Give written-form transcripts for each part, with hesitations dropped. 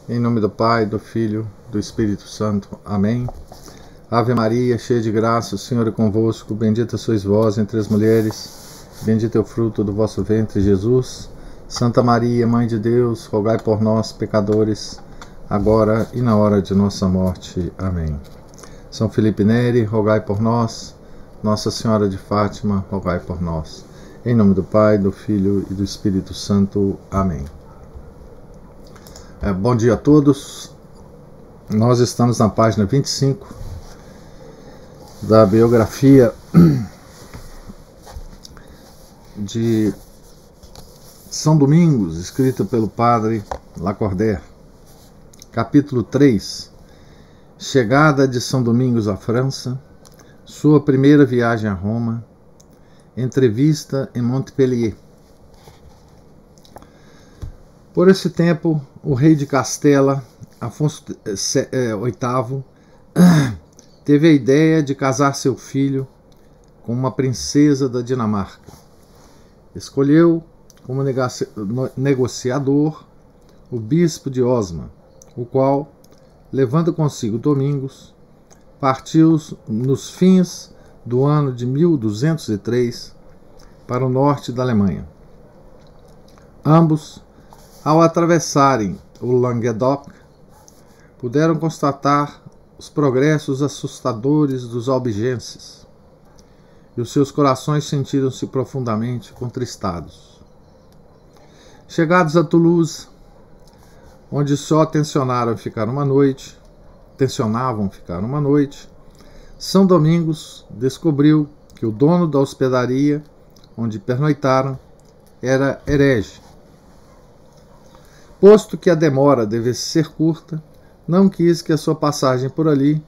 Em nome do Pai, do Filho, do Espírito Santo. Amém. Ave Maria, cheia de graça, o Senhor é convosco. Bendita sois vós entre as mulheres. Bendito é o fruto do vosso ventre, Jesus. Santa Maria, Mãe de Deus, rogai por nós, pecadores, agora e na hora de nossa morte. Amém. São Felipe Neri, rogai por nós. Nossa Senhora de Fátima, rogai por nós. Em nome do Pai, do Filho e do Espírito Santo. Amém. Bom dia a todos. Nós estamos na página 25 da biografia de São Domingos, escrita pelo padre Lacordaire. Capítulo 3. Chegada de São Domingos à França, sua primeira viagem a Roma, entrevista em Montpellier. Por esse tempo, o rei de Castela, Afonso VIII, teve a ideia de casar seu filho com uma princesa da Dinamarca. Escolheu como negociador o bispo de Osma, o qual, levando consigo Domingos, partiu nos fins do ano de 1203 para o norte da Alemanha. Ambos, ao atravessarem o Languedoc, puderam constatar os progressos assustadores dos albigenses, e os seus corações sentiram-se profundamente contristados. Chegados a Toulouse, onde só tensionavam ficar uma noite, São Domingos descobriu que o dono da hospedaria onde pernoitaram era herege. Posto que a demora devesse ser curta, não quis que a sua passagem por ali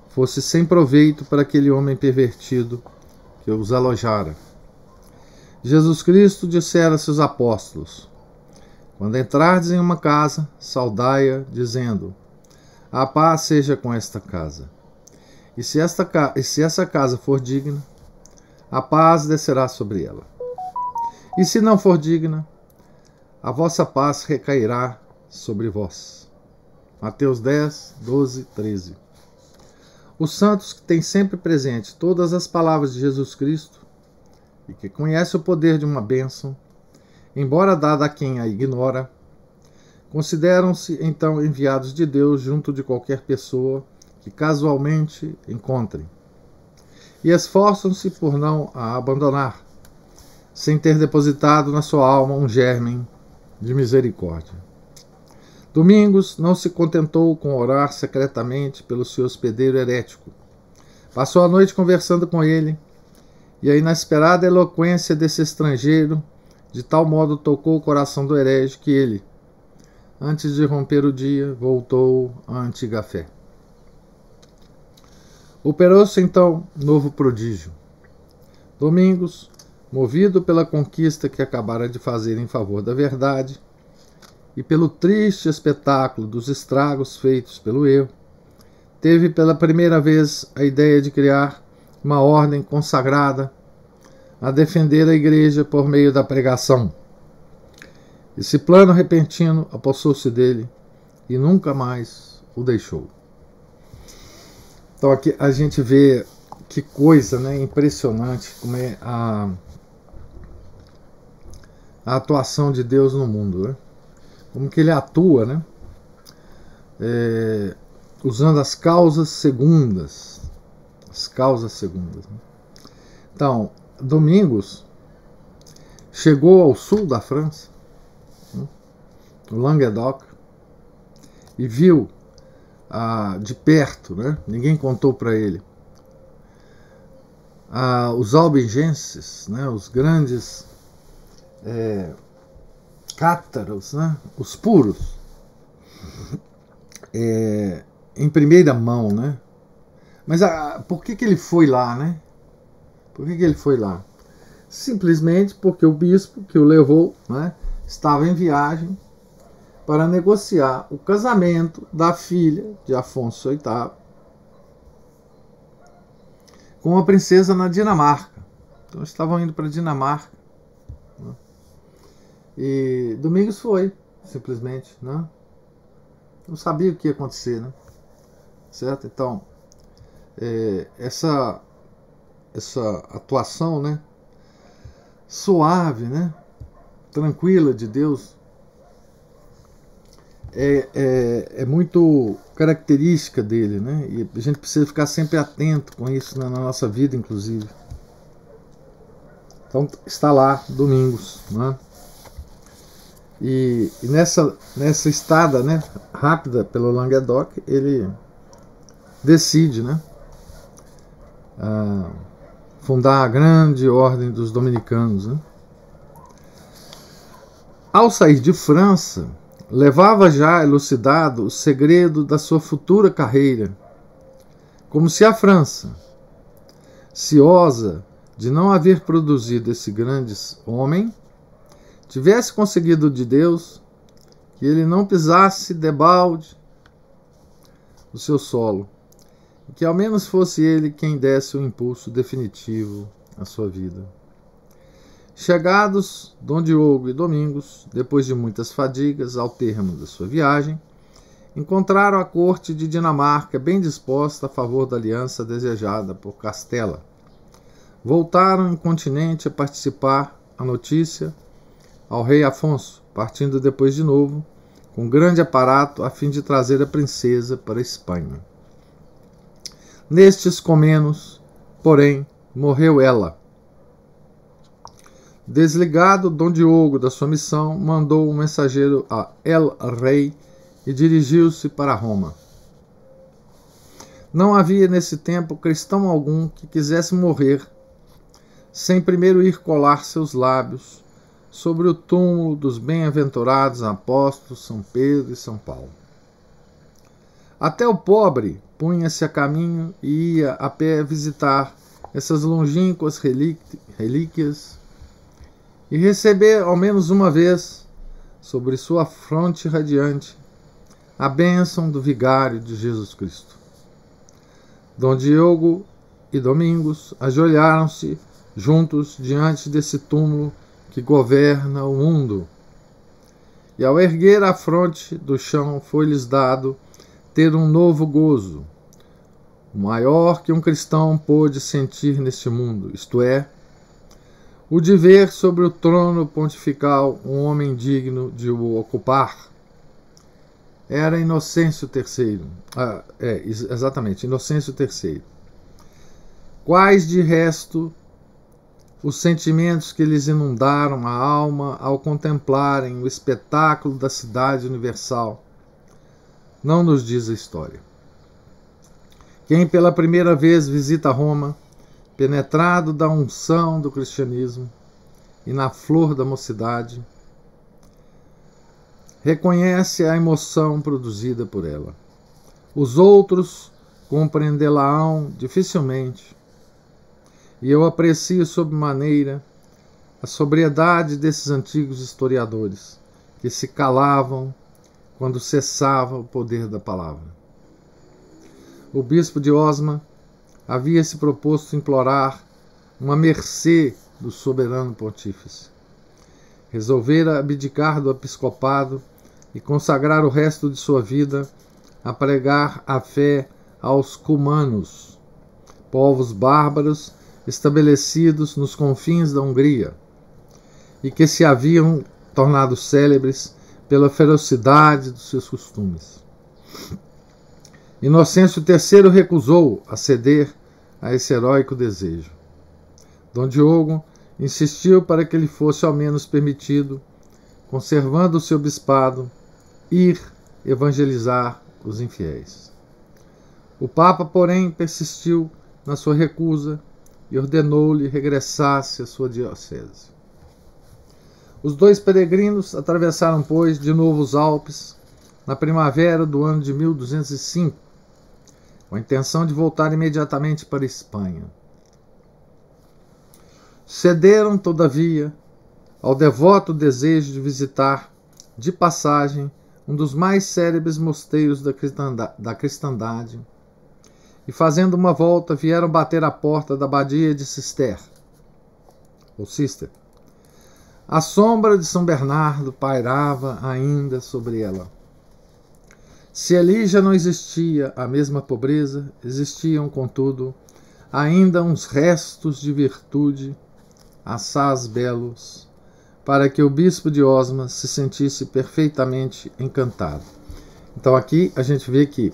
fosse sem proveito para aquele homem pervertido que os alojara. Jesus Cristo dissera a seus apóstolos: quando entrardes em uma casa, saudai-a, dizendo: a paz seja com esta casa. E se essa casa for digna, a paz descerá sobre ela. E se não for digna, a vossa paz recairá sobre vós. Mateus 10, 12, 13. Os santos que têm sempre presente todas as palavras de Jesus Cristo e que conhecem o poder de uma bênção, embora dada a quem a ignora, consideram-se então enviados de Deus junto de qualquer pessoa que casualmente encontrem, e esforçam-se por não a abandonar, sem ter depositado na sua alma um germe de misericórdia. Domingos não se contentou com orar secretamente pelo seu hospedeiro herético. Passou a noite conversando com ele, e a inesperada eloquência desse estrangeiro de tal modo tocou o coração do herege que ele, antes de romper o dia, voltou à antiga fé. Operou-se então novo prodígio. Domingos, movido pela conquista que acabara de fazer em favor da verdade e pelo triste espetáculo dos estragos feitos pelo erro, teve pela primeira vez a ideia de criar uma ordem consagrada a defender a Igreja por meio da pregação. Esse plano repentino apossou-se dele e nunca mais o deixou. Então aqui a gente vê que coisa, né, impressionante como é a atuação de Deus no mundo, né? Como que ele atua, né? Usando as causas segundas. Né? Então, Domingos chegou ao sul da França, né, no Languedoc, e viu de perto, né? Ninguém contou para ele, os albigenses, né? Os grandes cátaros, né? Os puros, em primeira mão, né? Mas por que ele foi lá, né? Por que ele foi lá? Simplesmente porque o bispo que o levou, né, estava em viagem para negociar o casamento da filha de Afonso VIII com uma princesa na Dinamarca. Então estavam indo para a Dinamarca, né? E Domingos foi, simplesmente, né? não sabia o que ia acontecer, né? Certo? Então, essa atuação, né, suave, né, tranquila de Deus é muito característica dele, né? E a gente precisa ficar sempre atento com isso na nossa vida, inclusive. Então está lá, Domingos, né? E nessa estada, né, rápida pelo Languedoc, ele decide, né, fundar a grande ordem dos dominicanos, né? Ao sair de França, levava já elucidado o segredo da sua futura carreira, como se a França, ciosa de não haver produzido esse grande homem, tivesse conseguido de Deus que ele não pisasse debalde o seu solo, e que ao menos fosse ele quem desse o impulso definitivo à sua vida. Chegados Dom Diogo e Domingos, depois de muitas fadigas ao termo da sua viagem, encontraram a corte de Dinamarca bem disposta a favor da aliança desejada por Castela. Voltaram incontinenti a participar a notícia ao rei Afonso, partindo depois de novo, com grande aparato, a fim de trazer a princesa para a Espanha. Nestes comenos, porém, morreu ela. Desligado Dom Diogo da sua missão, mandou um mensageiro a El Rei e dirigiu-se para Roma. Não havia nesse tempo cristão algum que quisesse morrer sem primeiro ir colar seus lábios sobre o túmulo dos bem-aventurados apóstolos São Pedro e São Paulo. Até o pobre punha-se a caminho e ia a pé visitar essas longínquas relíquias e receber ao menos uma vez, sobre sua fronte radiante, a bênção do vigário de Jesus Cristo. Dom Diogo e Domingos ajoelharam-se juntos diante desse túmulo que governa o mundo, e ao erguer a fronte do chão foi-lhes dado ter um novo gozo, o maior que um cristão pôde sentir neste mundo, isto é, o de ver sobre o trono pontifical um homem digno de o ocupar. Era Inocêncio III. Exatamente, Inocêncio III. Quais, de resto, os sentimentos que lhes inundaram a alma ao contemplarem o espetáculo da cidade universal, não nos diz a história. Quem pela primeira vez visita Roma, penetrado da unção do cristianismo e na flor da mocidade, reconhece a emoção produzida por ela. Os outros compreendê-la-ão dificilmente, e eu aprecio sob maneira a sobriedade desses antigos historiadores, que se calavam quando cessava o poder da palavra. O bispo de Osma havia se proposto implorar uma mercê do soberano pontífice. Resolvera abdicar do episcopado e consagrar o resto de sua vida a pregar a fé aos cumanos, povos bárbaros estabelecidos nos confins da Hungria, e que se haviam tornado célebres pela ferocidade dos seus costumes. Inocêncio III recusou a ceder a esse heróico desejo. Dom Diogo insistiu para que lhe fosse ao menos permitido, conservando o seu bispado, ir evangelizar os infiéis. O Papa, porém, persistiu na sua recusa e ordenou-lhe regressasse à sua diocese. Os dois peregrinos atravessaram, pois, de novo os Alpes na primavera do ano de 1205, com a intenção de voltar imediatamente para a Espanha. Cederam, todavia, ao devoto desejo de visitar, de passagem, um dos mais célebres mosteiros da cristandade, e fazendo uma volta vieram bater à porta da abadia de Cister. A sombra de São Bernardo pairava ainda sobre ela. Se ali já não existia a mesma pobreza, existiam, contudo, ainda uns restos de virtude, assaz belos, para que o bispo de Osma se sentisse perfeitamente encantado. Então aqui a gente vê que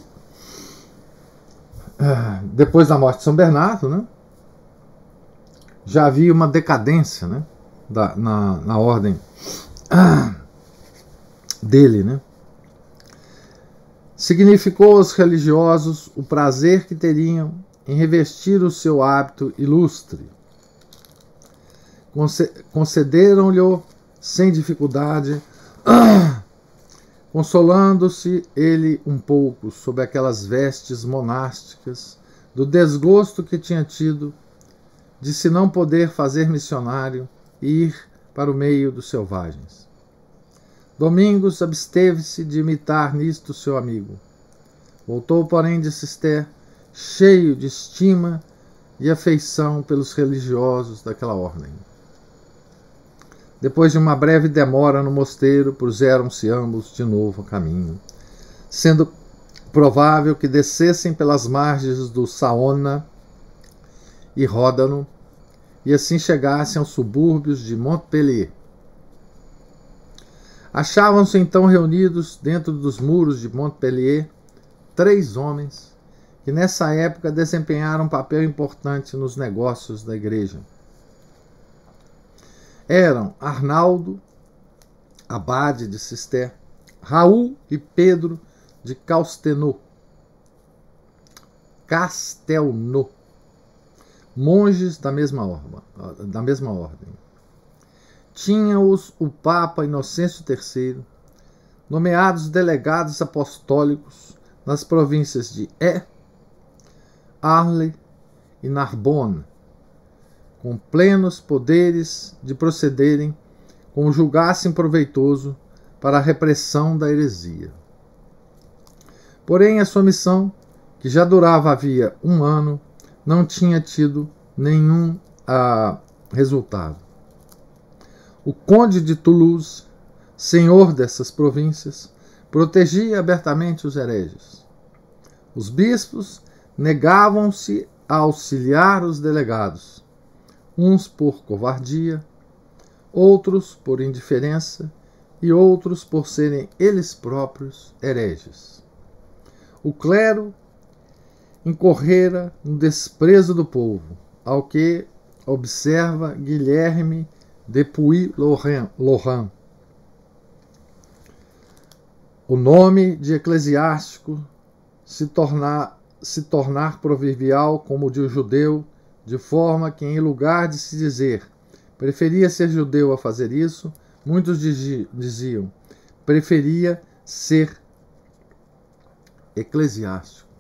depois da morte de São Bernardo, né, já havia uma decadência, né, na ordem dele, né? Significou aos religiosos o prazer que teriam em revestir o seu hábito ilustre. Concederam-lhe sem dificuldade, consolando-se ele um pouco sob aquelas vestes monásticas do desgosto que tinha tido de se não poder fazer missionário e ir para o meio dos selvagens. Domingos absteve-se de imitar nisto seu amigo. Voltou, porém, de Cister, cheio de estima e afeição pelos religiosos daquela ordem. Depois de uma breve demora no mosteiro, puseram-se ambos de novo a caminho, sendo provável que descessem pelas margens do Saona e Ródano e assim chegassem aos subúrbios de Montpellier. Achavam-se então reunidos dentro dos muros de Montpellier 3 homens que nessa época desempenharam um papel importante nos negócios da igreja. Eram Arnaldo, abade de Cister, Raul e Pedro de Castelnau, monges da mesma ordem. Tinha-os o Papa Inocêncio III, nomeados delegados apostólicos nas províncias de Arles e Narbonne, com plenos poderes de procederem como julgassem proveitoso para a repressão da heresia. Porém, a sua missão, que já durava havia 1 ano, não tinha tido nenhum resultado. O conde de Toulouse, senhor dessas províncias, protegia abertamente os hereges. Os bispos negavam-se a auxiliar os delegados, uns por covardia, outros por indiferença e outros por serem eles próprios hereges. O clero incorrera no desprezo do povo, ao que observa Guilherme de Puylaurens. O nome de eclesiástico se tornar proverbial como o de judeu, de forma que, em lugar de se dizer preferia ser judeu a fazer isso, muitos diziam preferia ser eclesiástico.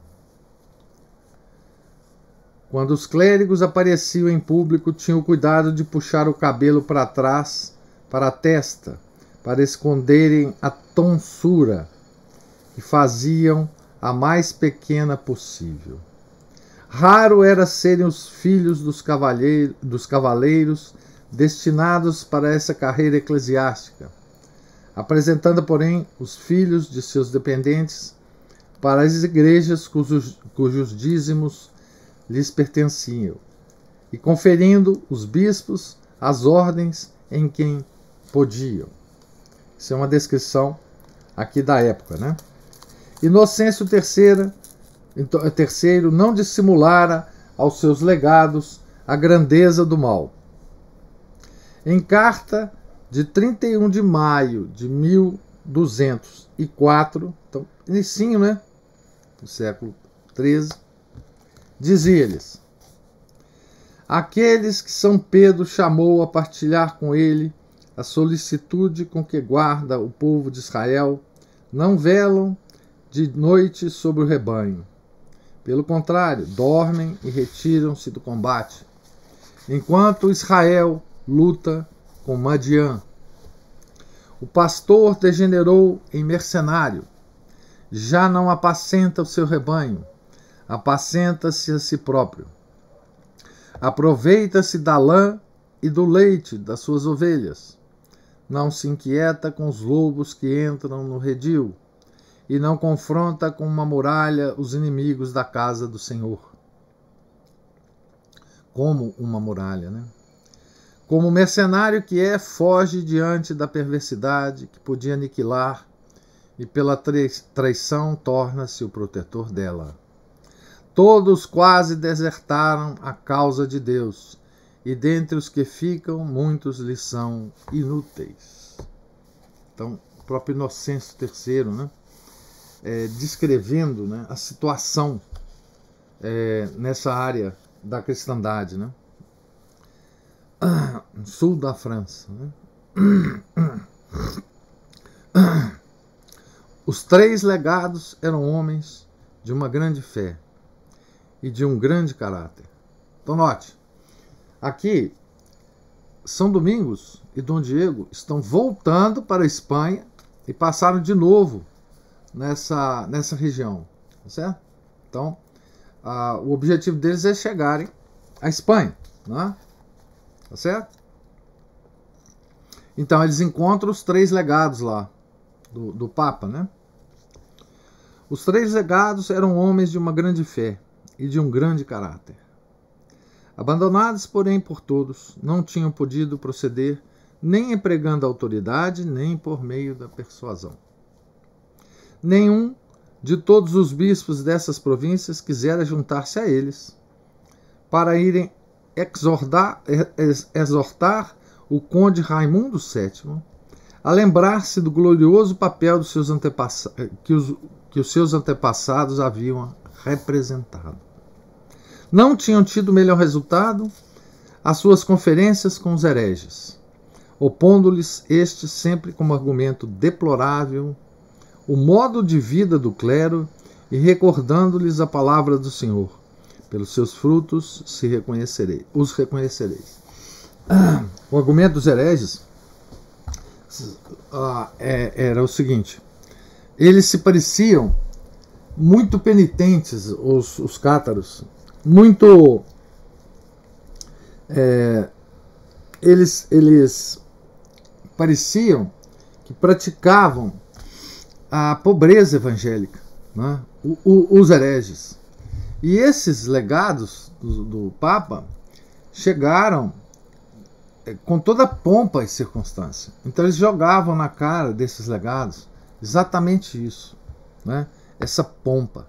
Quando os clérigos apareciam em público, tinham o cuidado de puxar o cabelo para trás, para a testa, para esconderem a tonsura, e faziam a mais pequena possível. Raro era serem os filhos dos cavaleiros destinados para essa carreira eclesiástica, apresentando, porém, os filhos de seus dependentes para as igrejas cujos dízimos lhes pertenciam, e conferindo os bispos as ordens em quem podiam. Isso é uma descrição aqui da época, né? Inocêncio III não dissimulara aos seus legados a grandeza do mal. Em carta de 31 de maio de 1204, então, inicinho, né, do século XIII, dizia-lhes: aqueles que São Pedro chamou a partilhar com ele a solicitude com que guarda o povo de Israel não velam de noite sobre o rebanho. Pelo contrário, dormem e retiram-se do combate, enquanto Israel luta com Madian. O pastor degenerou em mercenário, já não apacenta o seu rebanho, apacenta-se a si próprio. Aproveita-se da lã e do leite das suas ovelhas. Não se inquieta com os lobos que entram no redil, e não confronta com uma muralha os inimigos da casa do Senhor. Como uma muralha, né? Como mercenário que é, foge diante da perversidade que podia aniquilar e pela traição torna-se o protetor dela. Todos quase desertaram a causa de Deus, e dentre os que ficam, muitos lhes são inúteis. Então, o próprio Inocêncio III, né, descrevendo, né, a situação nessa área da cristandade, né, sul da França. Né. Os 3 legados eram homens de uma grande fé e de um grande caráter. Então note, aqui São Domingos e Dom Diego estão voltando para a Espanha e passaram de novo nessa região, certo? Então, o objetivo deles é chegarem à Espanha, né? Tá certo? Então eles encontram os 3 legados lá do Papa, né? Os 3 legados eram homens de uma grande fé e de um grande caráter. Abandonados, porém, por todos, não tinham podido proceder nem empregando a autoridade, nem por meio da persuasão. Nenhum de todos os bispos dessas províncias quisera juntar-se a eles para irem exortar o conde Raimundo VII a lembrar-se do glorioso papel dos seus que os seus antepassados haviam representado. Não tinham tido melhor resultado as suas conferências com os hereges, opondo-lhes estes sempre como argumento deplorável o modo de vida do clero e recordando-lhes a palavra do Senhor: pelos seus frutos os reconhecereis. O argumento dos hereges era o seguinte: eles se pareciam muito penitentes, os cátaros, muito eles pareciam que praticavam a pobreza evangélica, né? Os hereges. E esses legados do Papa chegaram com toda a pompa e circunstância. Então eles jogavam na cara desses legados exatamente isso, né? Essa pompa.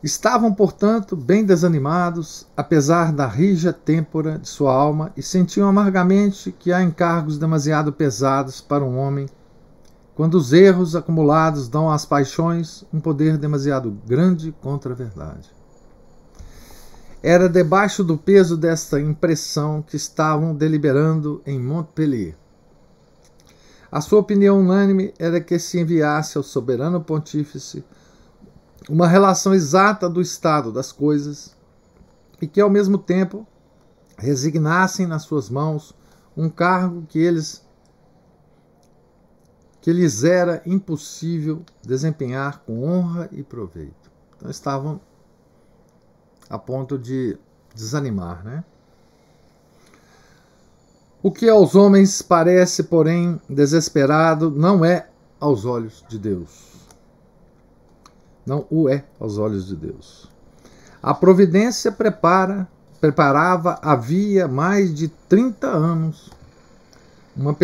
Estavam, portanto, bem desanimados, apesar da rija têmpora de sua alma, e sentiam amargamente que há encargos demasiado pesados para um homem, quando os erros acumulados dão às paixões um poder demasiado grande contra a verdade. Era debaixo do peso desta impressão que estavam deliberando em Montpellier. A sua opinião unânime era que se enviasse ao soberano pontífice uma relação exata do estado das coisas e que, ao mesmo tempo, resignassem nas suas mãos um cargo que lhes era impossível desempenhar com honra e proveito. Então estavam a ponto de desanimar, né? O que aos homens parece, porém, desesperado, não é aos olhos de Deus. Não o é aos olhos de Deus. A providência preparava havia mais de 30 anos uma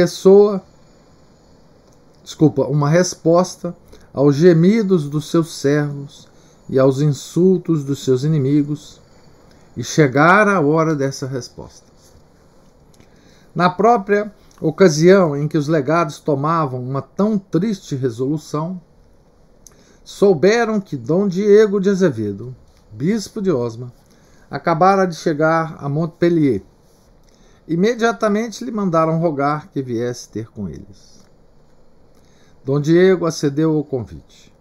resposta aos gemidos dos seus servos e aos insultos dos seus inimigos, e chegara a hora dessa resposta. Na própria ocasião em que os legados tomavam uma tão triste resolução, souberam que Dom Diego de Azevedo, bispo de Osma, acabara de chegar a Montpellier. Imediatamente lhe mandaram rogar que viesse ter com eles. Dom Diego acedeu ao convite.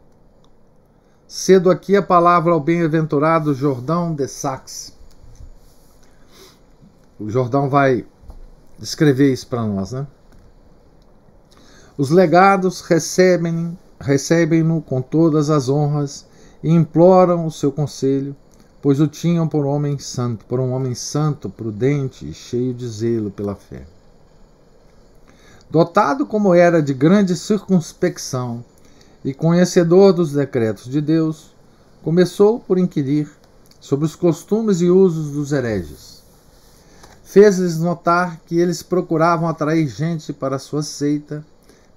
Cedo aqui a palavra ao bem-aventurado Jordão de Saxe. O Jordão vai descrever isso para nós, né? Os legados recebem-no com todas as honras e imploram o seu conselho, pois o tinham por um homem santo, prudente e cheio de zelo pela fé. Dotado como era de grande circunspecção e conhecedor dos decretos de Deus, começou por inquirir sobre os costumes e usos dos hereges. Fez-lhes notar que eles procuravam atrair gente para sua seita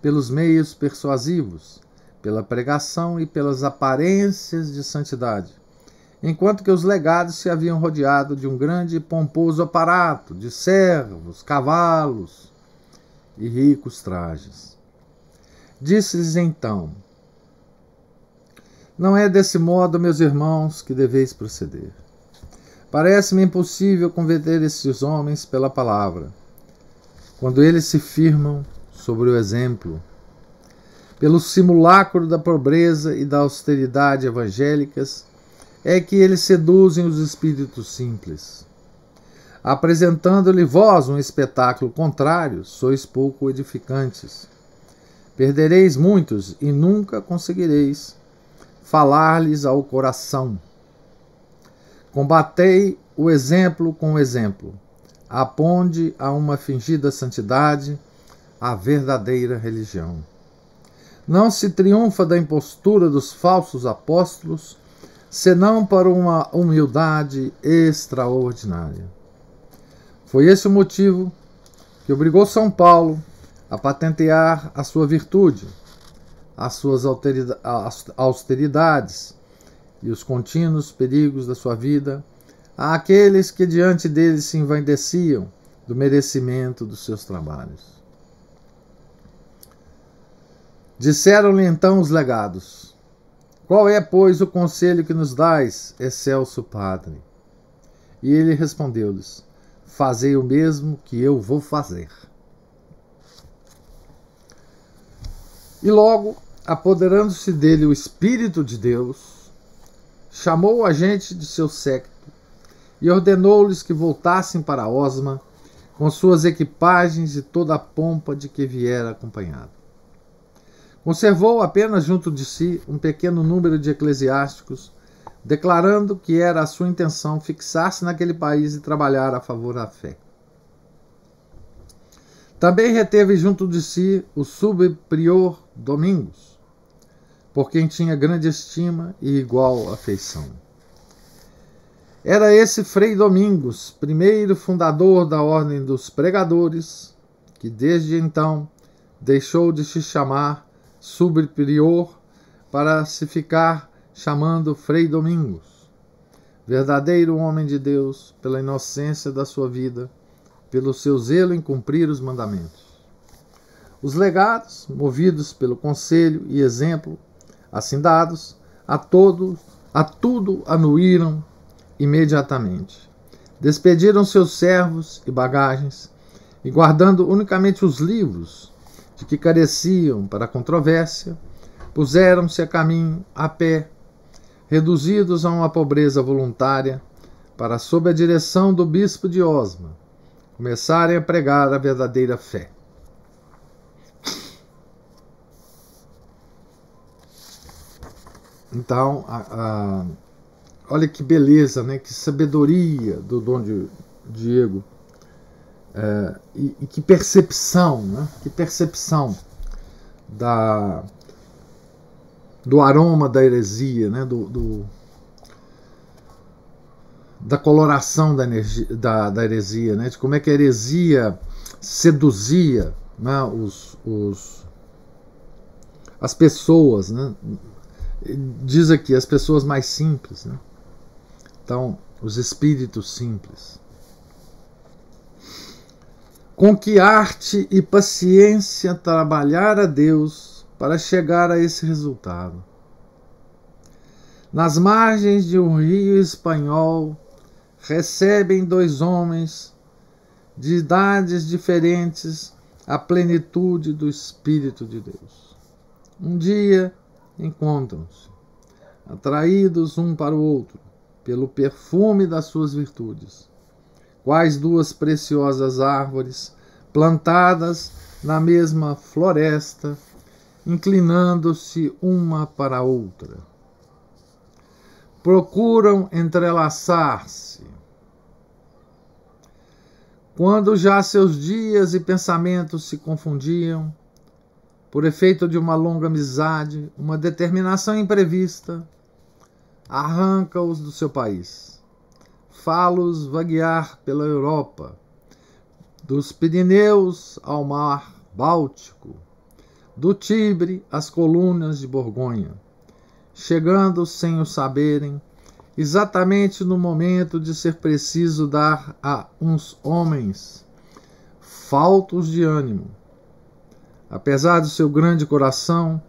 pelos meios persuasivos, pela pregação e pelas aparências de santidade, enquanto que os legados se haviam rodeado de um grande e pomposo aparato de servos, cavalos e ricos trajes. Disse-lhes então: não é desse modo, meus irmãos, que deveis proceder. Parece-me impossível converter esses homens pela palavra, quando eles se firmam sobre o exemplo. Pelo simulacro da pobreza e da austeridade evangélicas, é que eles seduzem os espíritos simples. Apresentando-lhe vós um espetáculo contrário, sois pouco edificantes. Perdereis muitos e nunca conseguireis falar-lhes ao coração. Combatei o exemplo com o exemplo. Aponde a uma fingida santidade a verdadeira religião. Não se triunfa da impostura dos falsos apóstolos, senão para uma humildade extraordinária. Foi esse o motivo que obrigou São Paulo a patentear a sua virtude, as suas austeridades e os contínuos perigos da sua vida àqueles que diante dele se envaideciam do merecimento dos seus trabalhos. Disseram-lhe então os legados: qual é, pois, o conselho que nos dais, excelso Padre? E ele respondeu-lhes: fazei o mesmo que eu vou fazer. E logo, apoderando-se dele o Espírito de Deus, chamou a gente de seu séquito e ordenou-lhes que voltassem para Osma com suas equipagens e toda a pompa de que viera acompanhado. Conservou apenas junto de si um pequeno número de eclesiásticos, declarando que era a sua intenção fixar-se naquele país e trabalhar a favor da fé. Também reteve junto de si o subprior Domingos, por quem tinha grande estima e igual afeição. Era esse Frei Domingos, primeiro fundador da Ordem dos Pregadores, que desde então deixou de se chamar subprior para se ficar chamando Frei Domingos, verdadeiro homem de Deus, pela inocência da sua vida, pelo seu zelo em cumprir os mandamentos. Os legados, movidos pelo conselho e exemplo assim dados, a tudo anuíram imediatamente. Despediram seus servos e bagagens, e guardando unicamente os livros de que careciam para a controvérsia, puseram-se a caminho a pé, reduzidos a uma pobreza voluntária, para, sob a direção do bispo de Osma, começarem a pregar a verdadeira fé. Então, olha que beleza, né? Que sabedoria do Dom Diego. E que percepção, né? Que percepção do aroma da heresia, né? Da coloração da heresia, né? De como é que a heresia seduzia, né? As pessoas, né? Diz aqui, as pessoas mais simples, né? Então, os espíritos simples. Com que arte e paciência trabalhar a Deus para chegar a esse resultado. Nas margens de um rio espanhol, recebem dois homens de idades diferentes a plenitude do Espírito de Deus. Um dia encontram-se, atraídos um para o outro, pelo perfume das suas virtudes, quais duas preciosas árvores plantadas na mesma floresta, inclinando-se uma para a outra. Procuram entrelaçar-se, Quando já seus dias e pensamentos se confundiam, por efeito de uma longa amizade, uma determinação imprevista arranca-os do seu país. Fá-los vaguear pela Europa, dos Pirineus ao mar Báltico, do Tibre às colunas de Borgonha, chegando sem o saberem, exatamente no momento de ser preciso dar a uns homens faltos de ânimo, apesar do seu grande coração,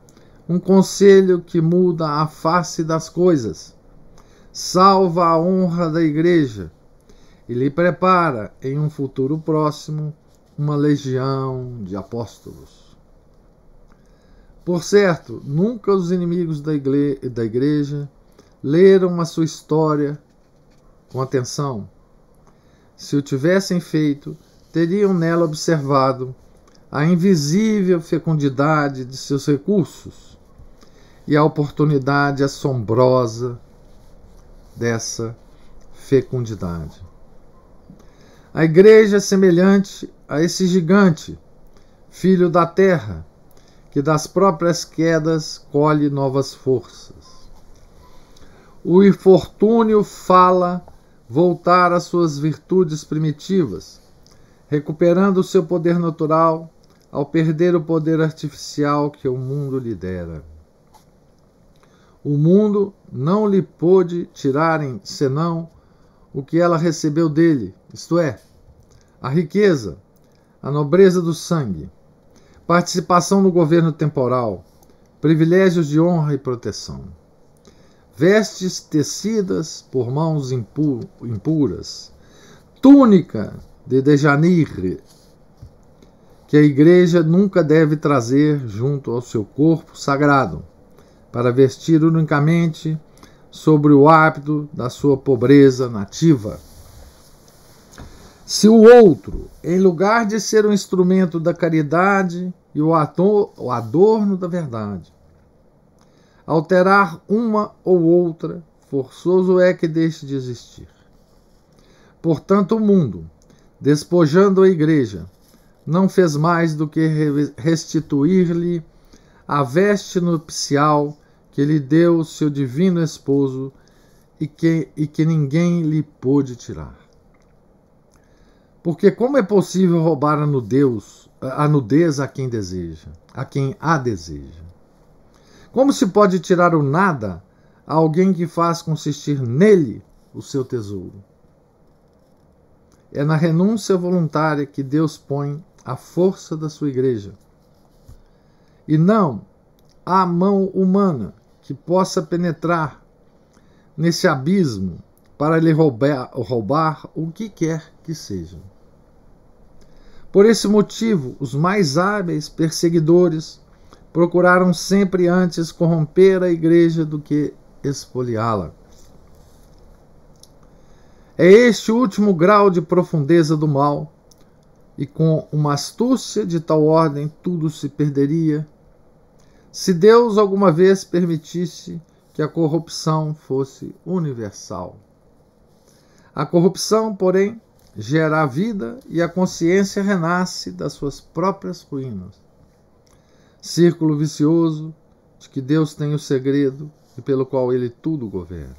um conselho que muda a face das coisas, salva a honra da Igreja e lhe prepara, em um futuro próximo, uma legião de apóstolos. Por certo, nunca os inimigos da Igreja leram a sua história com atenção. Se o tivessem feito, teriam nela observado a invisível fecundidade de seus recursos e a oportunidade assombrosa dessa fecundidade. A Igreja é semelhante a esse gigante, filho da terra, que das próprias quedas colhe novas forças. O infortúnio fala voltar às suas virtudes primitivas, recuperando o seu poder natural ao perder o poder artificial que o mundo lhe dera. O mundo não lhe pôde tirarem senão o que ela recebeu dele, isto é, a riqueza, a nobreza do sangue, participação no governo temporal, privilégios de honra e proteção, vestes tecidas por mãos impuras, túnica de dejanir, que a Igreja nunca deve trazer junto ao seu corpo sagrado, para vestir unicamente sobre o hábito da sua pobreza nativa. Se o outro, em lugar de ser um instrumento da caridade e o adorno da verdade, alterar uma ou outra, forçoso é que deixe de existir. Portanto, o mundo, despojando a Igreja, não fez mais do que restituir-lhe a veste nupcial que lhe deu seu divino esposo e que ninguém lhe pôde tirar. Porque como é possível roubar a nudez a quem deseja, a quem a deseja? Como se pode tirar o nada a alguém que faz consistir nele o seu tesouro? É na renúncia voluntária que Deus põe a força da sua Igreja, e não há mão humana que possa penetrar nesse abismo para lhe roubar o que quer que seja. Por esse motivo, os mais hábeis perseguidores procuraram sempre antes corromper a Igreja do que espoliá-la. É este o último grau de profundeza do mal, e com uma astúcia de tal ordem tudo se perderia, se Deus alguma vez permitisse que a corrupção fosse universal. A corrupção, porém, gera a vida e a consciência renasce das suas próprias ruínas. Círculo vicioso de que Deus tem o segredo e pelo qual Ele tudo governa.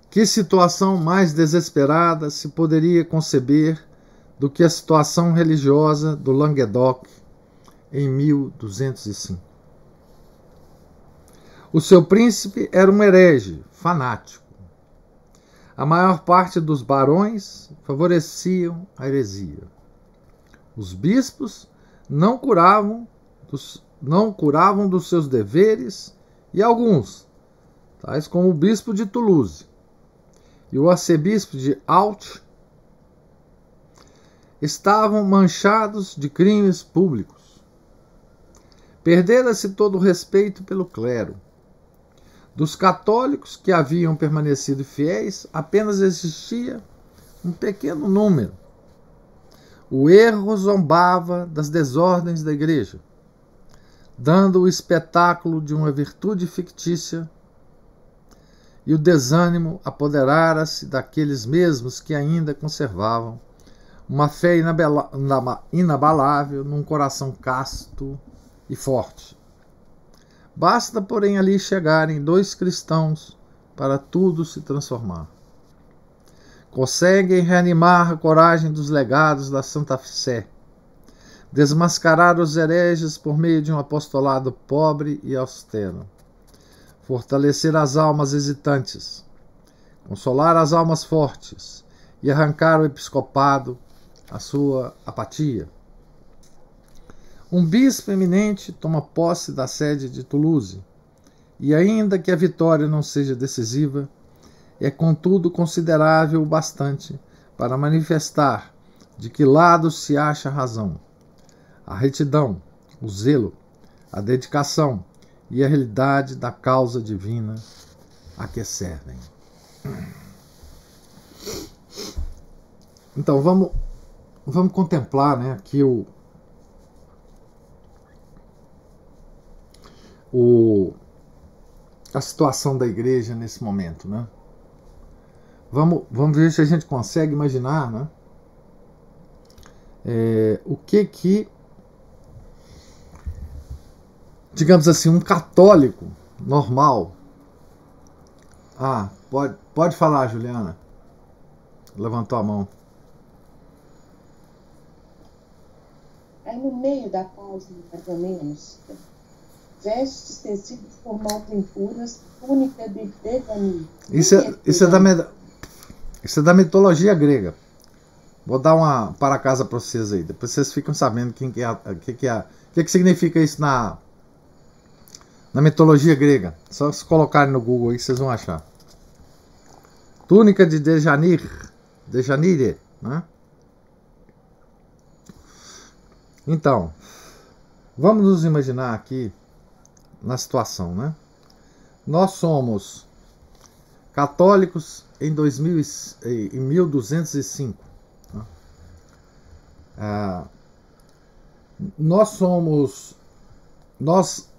Que situação mais desesperada se poderia conceber do que a situação religiosa do Languedoc em 1205? O seu príncipe era um herege, fanático. A maior parte dos barões favoreciam a heresia. Os bispos não curavam dos seus deveres e alguns, tais como o bispo de Toulouse e o arcebispo de Auch, estavam manchados de crimes públicos. Perdera-se todo o respeito pelo clero. Dos católicos que haviam permanecido fiéis, apenas existia um pequeno número. O erro zombava das desordens da Igreja, dando o espetáculo de uma virtude fictícia e o desânimo apoderara-se daqueles mesmos que ainda conservavam uma fé inabalável num coração casto e forte. Basta, porém, ali chegarem 2 cristãos para tudo se transformar. Conseguem reanimar a coragem dos legados da Santa Sé, desmascarar os hereges por meio de um apostolado pobre e austero, fortalecer as almas hesitantes, consolar as almas fortes e arrancar o episcopado a sua apatia. Um bispo eminente toma posse da sede de Toulouse, e ainda que a vitória não seja decisiva, é contudo considerável o bastante para manifestar de que lado se acha a razão, a retidão, o zelo, a dedicação e a realidade da causa divina a que servem. Então vamos contemplar, né, aqui a situação da igreja nesse momento, né? Vamos ver se a gente consegue imaginar, né, o que, digamos assim, um católico normal. Pode falar, Juliana. Levantou a mão. Aí no meio da página, mais ou menos, vestes tecidos por mãos impuras, túnica de devanir. Isso é da mitologia grega. Vou dar uma para casa para vocês aí. Depois vocês ficam sabendo o que significa isso na mitologia grega. Só se colocarem no Google aí vocês vão achar. Túnica de Dejanire, né? Então, vamos nos imaginar aqui na situação, né? Nós somos católicos em 1205. Né? Nós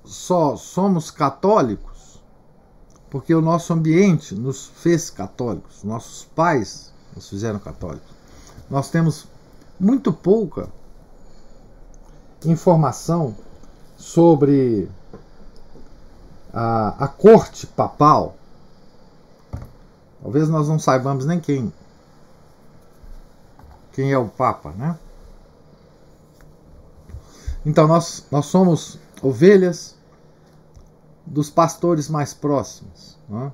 só somos católicos porque o nosso ambiente nos fez católicos. Nossos pais nos fizeram católicos. Nós temos muito pouca informação sobre a corte papal. Talvez nós não saibamos nem quem é o Papa, né? Então nós somos ovelhas dos pastores mais próximos, né?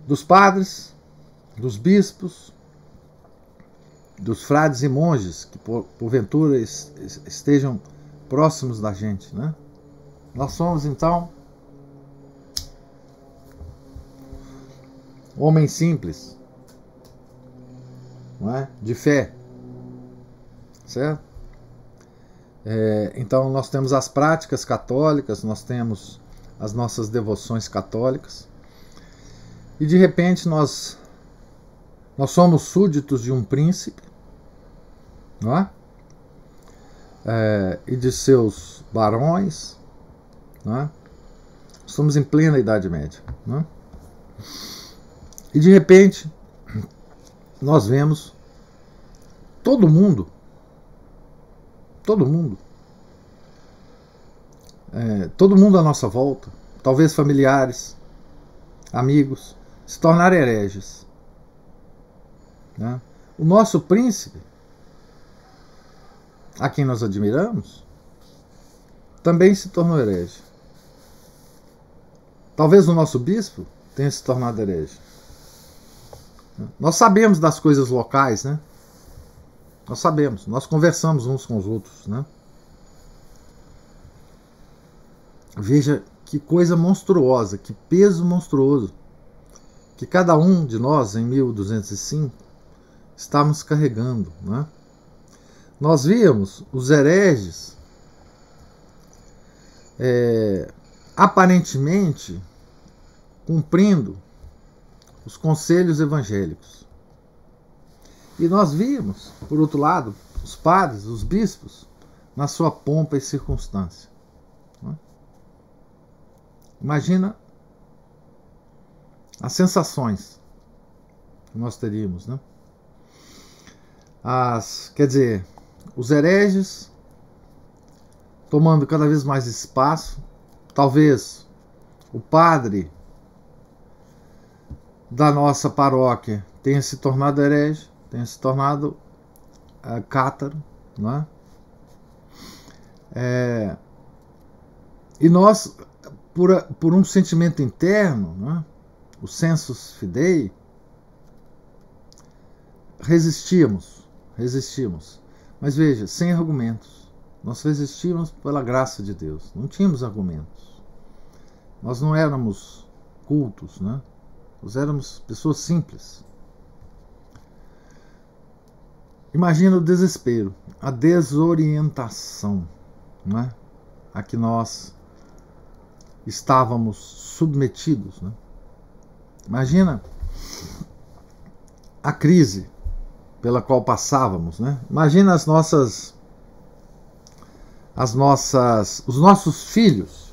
Dos padres, dos bispos, dos frades e monges que porventura estejam próximos da gente, né? Nós somos então homens simples, não é? De fé, certo? Então nós temos as práticas católicas, nós temos as nossas devoções católicas, e de repente nós somos súditos de um príncipe, não é? E de seus barões, não é? Estamos em plena Idade Média, não é? E de repente nós vemos todo mundo à nossa volta, talvez familiares, amigos, se tornar hereges, né? O nosso príncipe, a quem nós admiramos, também se tornou herege. Talvez o nosso bispo tenha se tornado herege. Nós sabemos das coisas locais, né? Nós sabemos, nós conversamos uns com os outros, né? Veja que coisa monstruosa, que peso monstruoso que cada um de nós em 1205 estávamos carregando, né? Nós víamos os hereges aparentemente cumprindo os conselhos evangélicos. E nós víamos, por outro lado, os padres, os bispos, na sua pompa e circunstância. Imagina as sensações que nós teríamos, né? Quer dizer, os hereges tomando cada vez mais espaço, talvez o padre da nossa paróquia tenha se tornado herege, tenha se tornado cátaro, não é? E nós, por um sentimento interno, né, o sensus fidei, resistimos. Mas veja, sem argumentos. Nós resistimos pela graça de Deus. Não tínhamos argumentos. Nós não éramos cultos, né? Nós éramos pessoas simples. Imagina o desespero, a desorientação, né, a que nós estávamos submetidos, né? Imagina a crise pela qual passávamos, né? Imagina os nossos filhos,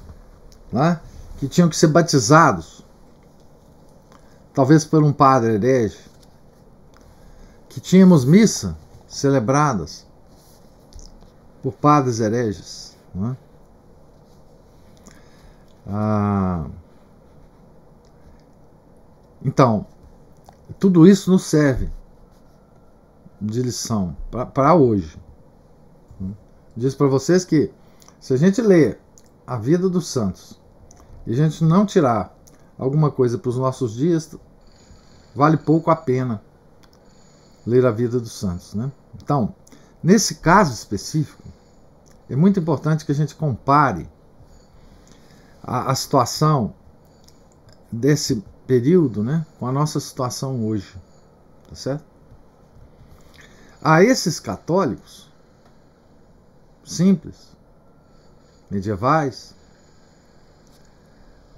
né, que tinham que ser batizados, talvez por um padre herege, que tínhamos missa celebradas por padres hereges, né? Então, tudo isso nos serve de lição para hoje. Diz para vocês que se a gente ler a vida dos santos e a gente não tirar alguma coisa para os nossos dias, vale pouco a pena ler a vida dos santos, né? Então, nesse caso específico, é muito importante que a gente compare a situação desse período, né, com a nossa situação hoje, tá certo? A esses católicos simples, medievais,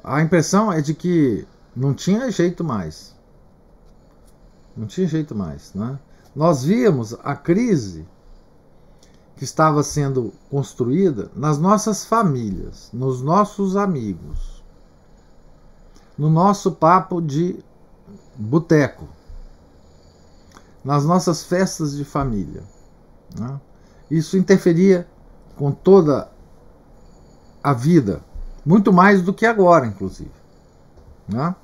a impressão é de que não tinha jeito mais. Não tinha jeito mais, né? Nós víamos a crise que estava sendo construída nas nossas famílias, nos nossos amigos, no nosso papo de boteco, nas nossas festas de família, né? Isso interferia com toda a vida, muito mais do que agora, inclusive, né?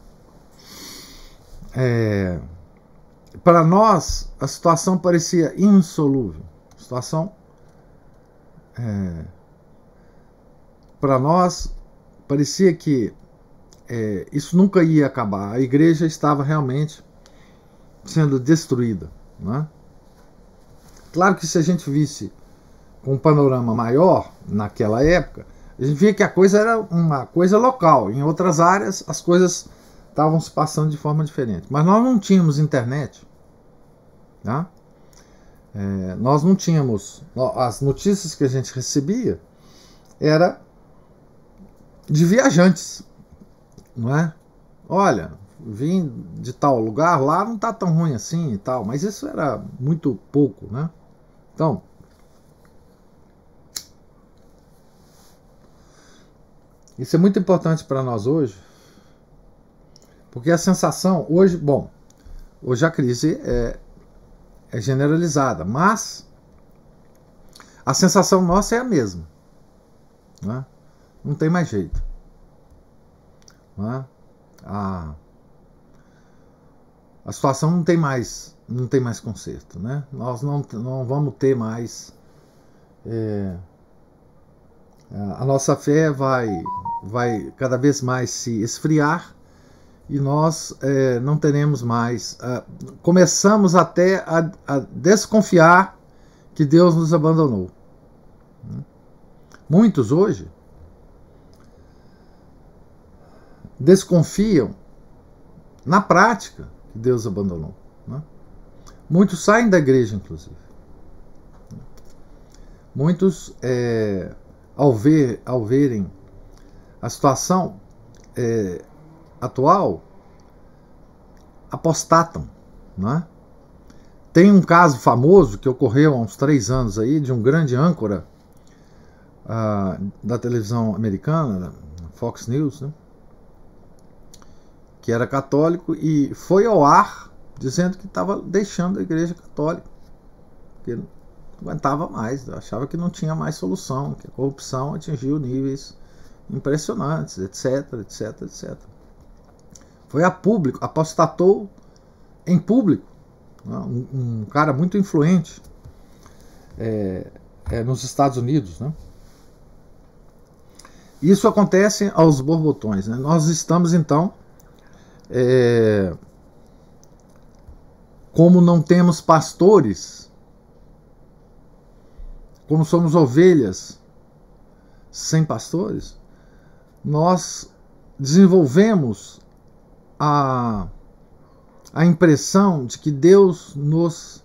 Para nós, a situação parecia insolúvel. A situação, para nós, parecia que isso nunca ia acabar. A igreja estava realmente sendo destruída, né? Claro que se a gente visse com um panorama maior naquela época, a gente via que a coisa era uma coisa local. Em outras áreas, as coisas estavam se passando de forma diferente. Mas nós não tínhamos internet, tá? Nós não tínhamos... As notícias que a gente recebia era de viajantes, não é? Olha, vim de tal lugar, lá não está tão ruim assim e tal. Mas isso era muito pouco, né? Então, isso é muito importante para nós hoje, porque a sensação hoje, bom, hoje a crise é generalizada, mas a sensação nossa é a mesma, né? Não tem mais jeito, né? A situação não tem mais conserto, né? Nós não vamos ter mais, a nossa fé vai cada vez mais se esfriar e nós não teremos mais, começamos até a desconfiar que Deus nos abandonou. Muitos hoje desconfiam na prática que Deus abandonou, né? Muitos saem da igreja, inclusive. Muitos, ao verem a situação atual, apostatam, né? Tem um caso famoso que ocorreu há uns 3 anos aí, de um grande âncora da televisão americana, Fox News, né? que era católico e foi ao ar dizendo que estava deixando a Igreja Católica, porque não aguentava mais, achava que não tinha mais solução, que a corrupção atingiu níveis impressionantes, etc, etc, etc. Foi a público, apostatou em público, né? Um cara muito influente nos Estados Unidos, né? Isso acontece aos borbotões, né? Nós estamos então, como não temos pastores, como somos ovelhas sem pastores, nós desenvolvemos a impressão de que Deus nos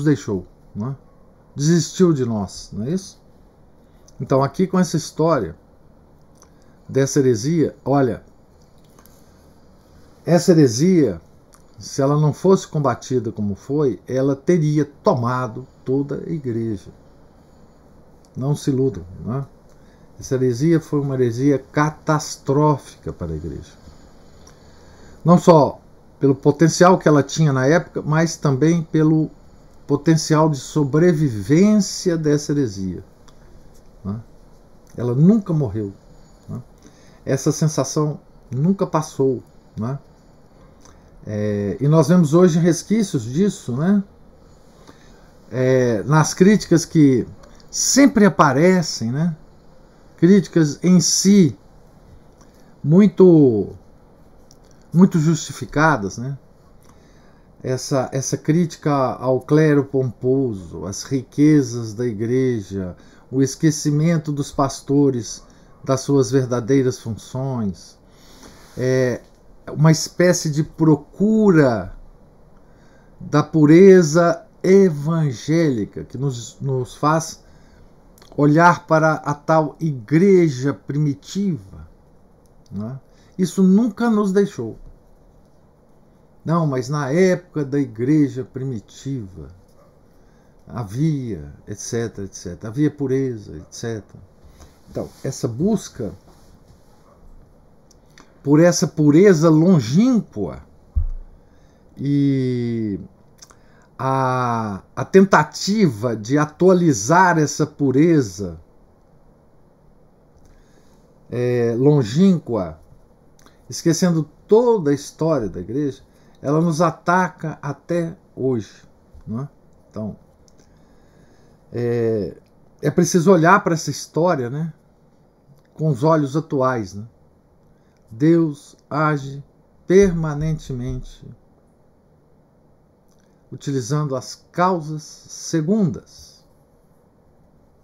deixou, não é? Desistiu de nós, não é isso? Então aqui com essa história dessa heresia, olha, essa heresia, se ela não fosse combatida como foi, ela teria tomado toda a igreja. Não se iludam, né? Essa heresia foi uma heresia catastrófica para a igreja. Não só pelo potencial que ela tinha na época, mas também pelo potencial de sobrevivência dessa heresia, né? Ela nunca morreu, né? Essa sensação nunca passou, né? E nós vemos hoje resquícios disso, né? Nas críticas que sempre aparecem, né? Críticas em si muito justificadas, né? Essa crítica ao clero pomposo, às riquezas da igreja, o esquecimento dos pastores das suas verdadeiras funções, uma espécie de procura da pureza evangélica que nos faz olhar para a tal igreja primitiva, né? Isso nunca nos deixou. Não, mas na época da igreja primitiva havia, etc, etc, havia pureza, etc. Então, essa busca por essa pureza longínqua e a tentativa de atualizar essa pureza longínqua, esquecendo toda a história da igreja, ela nos ataca até hoje, não é? Então, é preciso olhar para essa história, né, com os olhos atuais, né? Deus age permanentemente utilizando as causas segundas,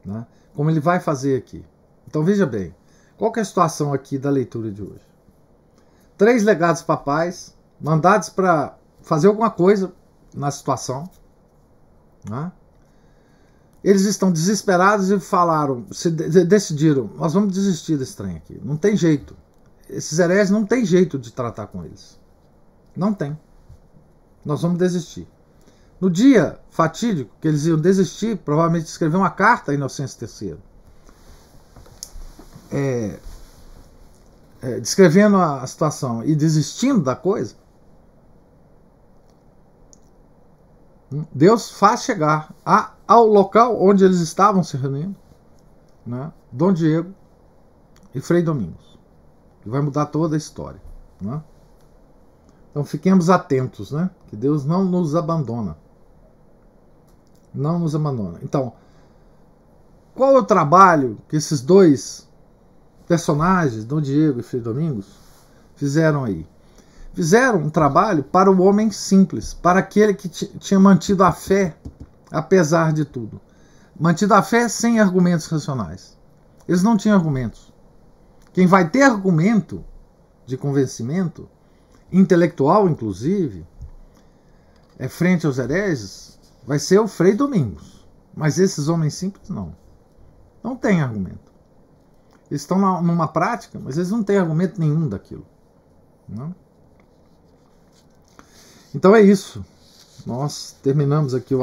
né? Como ele vai fazer aqui. Então veja bem, qual que é a situação aqui da leitura de hoje? 3 legados papais mandados para fazer alguma coisa na situação, né? Eles estão desesperados e decidiram, nós vamos desistir desse trem aqui, não tem jeito. Esses hereges não tem jeito de tratar com eles. Não tem. Nós vamos desistir. No dia fatídico que eles iam desistir, provavelmente escrever uma carta a Inocêncio III, descrevendo a situação e desistindo da coisa, Deus faz chegar ao local onde eles estavam se reunindo, né, Dom Diego e Frei Domingos, que vai mudar toda a história, né? Então fiquemos atentos, né? Que Deus não nos abandona. Não nos abandona. Então, qual é o trabalho que esses 2 personagens, Dom Diego e Frei Domingos, fizeram aí? Fizeram um trabalho para o homem simples, para aquele que tinha mantido a fé, apesar de tudo. Mantido a fé sem argumentos racionais. Eles não tinham argumentos. Quem vai ter argumento de convencimento, intelectual inclusive, frente aos hereges, vai ser o Frei Domingos. Mas esses homens simples não. Não têm argumento. Eles estão numa prática, mas eles não têm argumento nenhum daquilo. Não? Então é isso. Nós terminamos aqui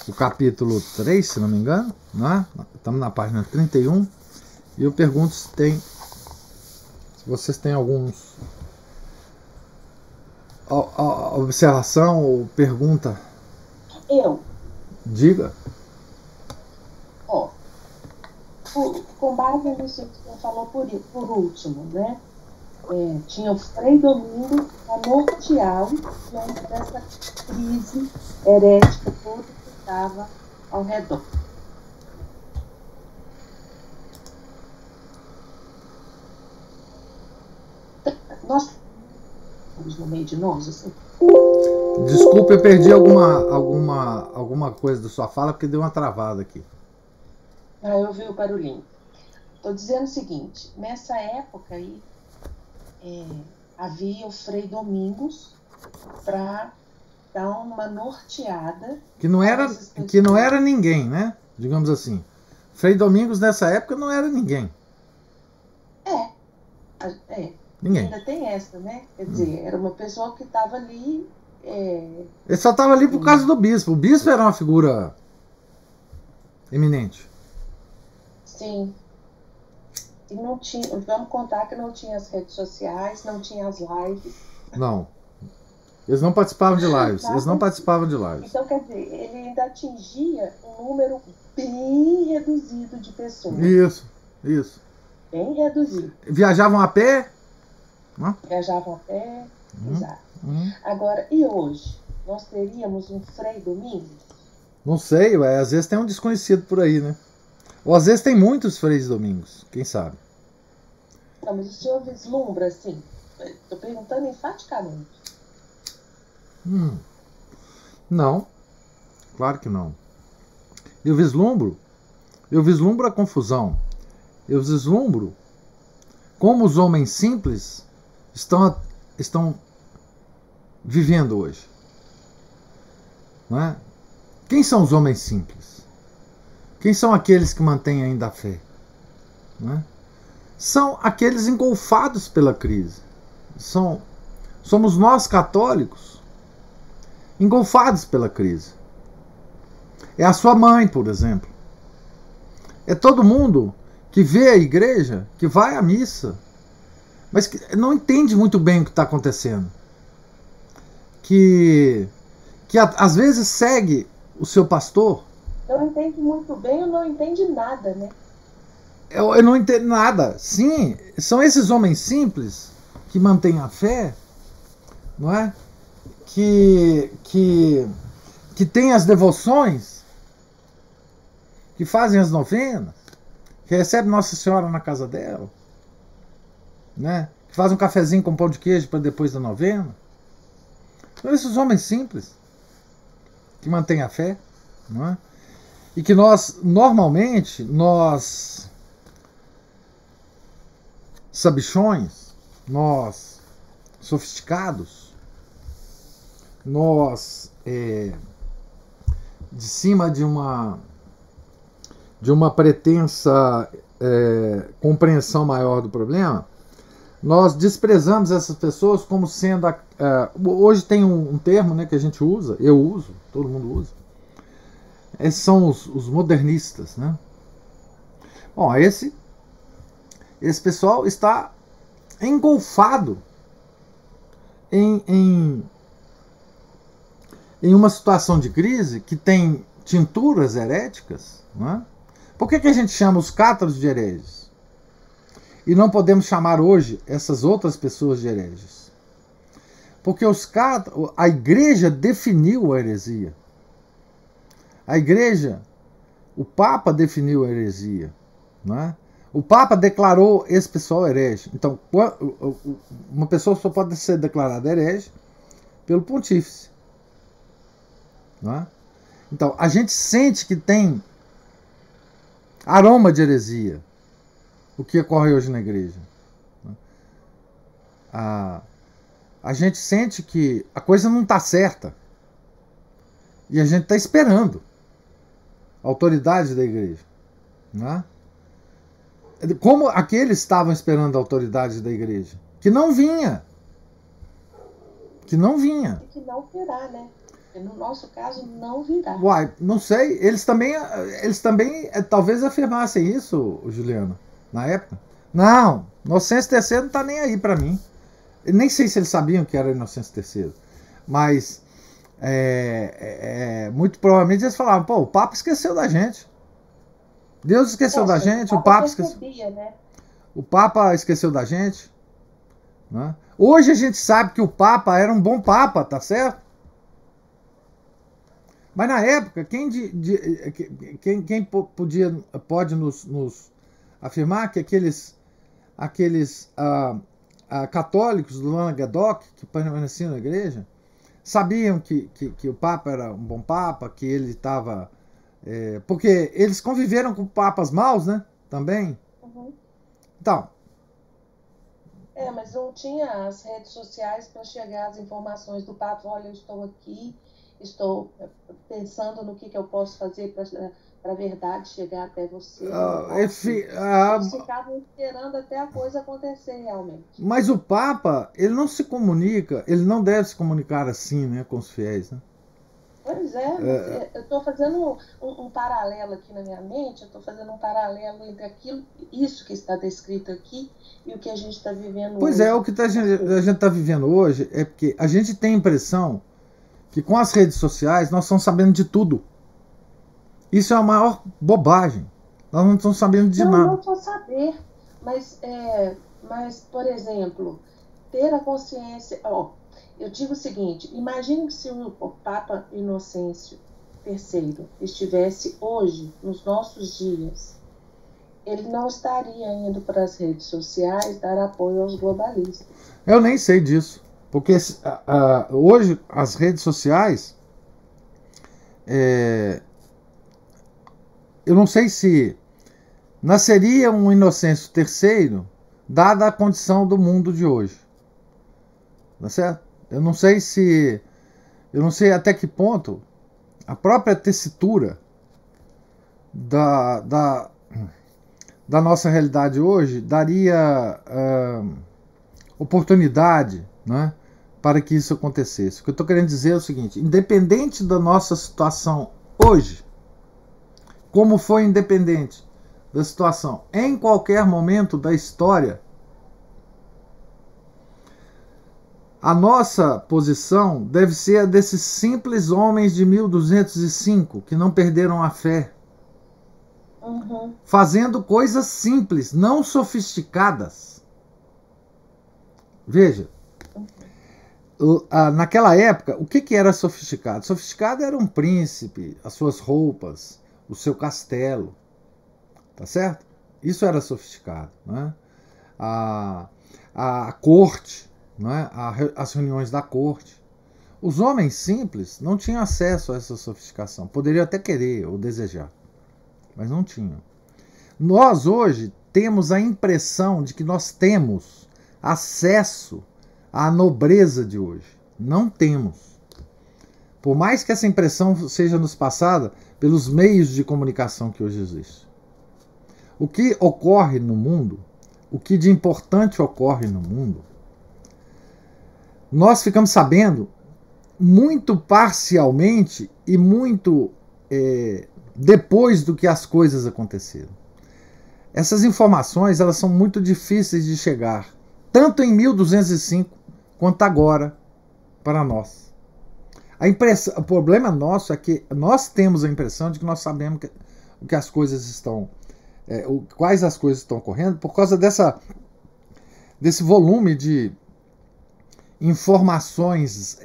o capítulo 3, se não me engano, né? Estamos na página 31, e eu pergunto se vocês têm alguns observação ou pergunta. Eu. Diga. Ó, com base nisso que você falou por último, né? Tinha o Frei Domingos para norteá-lo diante dessa crise herética toda que estava ao redor. Nós no meio de nós, assim. Desculpa, eu perdi alguma coisa da sua fala porque deu uma travada aqui. Eu ouvi o barulhinho. Estou dizendo o seguinte, nessa época aí havia o Frei Domingos para dar uma norteada. Que não era ninguém, né? Digamos assim. Frei Domingos nessa época não era ninguém. Ninguém. Ainda tem essa, né? Quer dizer, era uma pessoa que estava ali. Ele só estava ali por causa do bispo. O bispo era uma figura eminente. Sim. E não tinha, vamos contar que não tinha as redes sociais, não tinha as lives. Não. Eles não participavam de lives. Então, quer dizer, ele ainda atingia um número bem reduzido de pessoas. Isso. Bem reduzido. Viajavam a pé? Viajavam a pé, exato. Agora, e hoje? Nós teríamos um Frei Domingos? Não sei, às vezes tem um desconhecido por aí, né? Ou às vezes tem muitos Freis Domingos, quem sabe? Não, mas o senhor vislumbra, assim, estou perguntando enfaticamente. Não, claro que não. Eu vislumbro a confusão. Eu vislumbro como os homens simples estão vivendo hoje. Não é? Quem são os homens simples? Quem são aqueles que mantêm ainda a fé? Não é? São aqueles engolfados pela crise. Somos nós católicos engolfados pela crise. É a sua mãe, por exemplo. É todo mundo que vê a igreja, que vai à missa, mas que não entende muito bem o que está acontecendo. Que às vezes segue o seu pastor. Não entende muito bem ou não entende nada, né? Eu não entendo nada. Sim, são esses homens simples que mantêm a fé, não é? Que têm as devoções, que fazem as novenas, que recebem Nossa Senhora na casa dela, né? Que fazem um cafezinho com pão de queijo para depois da novena. São esses homens simples que mantêm a fé, não é? E que normalmente, nós sabichões, nós sofisticados, nós de cima de uma pretensa compreensão maior do problema, nós desprezamos essas pessoas como sendo... hoje tem um termo, né, que a gente usa, eu uso, todo mundo usa. Esses são os modernistas, né? Bom, esse pessoal está engolfado em uma situação de crise que tem tinturas heréticas, né? Por que a gente chama os cátaros de hereges? E não podemos chamar hoje essas outras pessoas de hereges? Porque a igreja definiu a heresia. A igreja, o Papa definiu a heresia. Né? O Papa declarou esse pessoal herege. Então, uma pessoa só pode ser declarada herege pelo pontífice. Né? Então, a gente sente que tem aroma de heresia o que ocorre hoje na igreja. A gente sente que a coisa não está certa. E a gente está esperando a autoridade da igreja. Né? Como aqueles estavam esperando a autoridade da igreja? Que não vinha. Que não vinha. E que não virá, né? No nosso caso, não virá. Uai, não sei. Eles também talvez afirmassem isso, Juliana, na época. Não, Inocêncio III não está nem aí para mim. Eu nem sei se eles sabiam que era Inocêncio III. Mas muito provavelmente eles falavam, pô, o Papa esqueceu da gente. Deus esqueceu da gente, o Papa esqueceu. Né? O Papa esqueceu da gente. Né? Hoje a gente sabe que o Papa era um bom Papa, tá certo? Mas na época, quem pode nos afirmar que aqueles católicos do Languedoc, que permaneciam na igreja, sabiam que o Papa era um bom Papa, que ele estava... porque eles conviveram com papas maus, né? Também. Uhum. Então... mas não tinha as redes sociais para chegar às informações do Papa. Olha, eu estou aqui, estou pensando no que eu posso fazer para a verdade chegar até você. Eles ficavam esperando até a coisa acontecer realmente. Mas o Papa, ele não se comunica, ele não deve se comunicar assim, né, com os fiéis, né? Pois é, eu estou fazendo um paralelo aqui na minha mente, eu estou fazendo um paralelo entre isso que está descrito aqui e o que a gente está vivendo hoje. Pois o que a gente está vivendo hoje é porque a gente tem a impressão que com as redes sociais nós estamos sabendo de tudo. Isso é a maior bobagem. Nós não estamos sabendo de nada. Não estou saber, mas, por exemplo, ter a consciência... eu digo o seguinte, imagine que se o Papa Inocêncio III estivesse hoje, nos nossos dias, ele não estaria indo para as redes sociais dar apoio aos globalistas. Eu nem sei disso, porque hoje as redes sociais, eu não sei se nasceria um Inocêncio III dada a condição do mundo de hoje. Tá certo? Eu não sei até que ponto a própria tessitura da nossa realidade hoje daria oportunidade, né, para que isso acontecesse. O que eu estou querendo dizer é o seguinte, independente da nossa situação hoje, como foi independente da situação em qualquer momento da história, a nossa posição deve ser a desses simples homens de 1205 que não perderam a fé. Uhum. Fazendo coisas simples, não sofisticadas. Veja, naquela época, o que era sofisticado? Sofisticado era um príncipe, as suas roupas, o seu castelo. Tá certo? Isso era sofisticado. Né? A corte, né? As reuniões da corte. Os homens simples não tinham acesso a essa sofisticação. Poderiam até querer ou desejar, mas não tinham. Nós hoje temos a impressão de que nós temos acesso à nobreza de hoje. Não temos. Por mais que essa impressão seja nos passada pelos meios de comunicação que hoje existem. O que ocorre no mundo, o que de importante ocorre no mundo, nós ficamos sabendo muito parcialmente e muito depois do que as coisas aconteceram. Essas informações elas são muito difíceis de chegar, tanto em 1205 quanto agora para nós. O problema nosso é que nós temos a impressão de que nós sabemos que as coisas estão, quais as coisas estão ocorrendo por causa desse volume de informações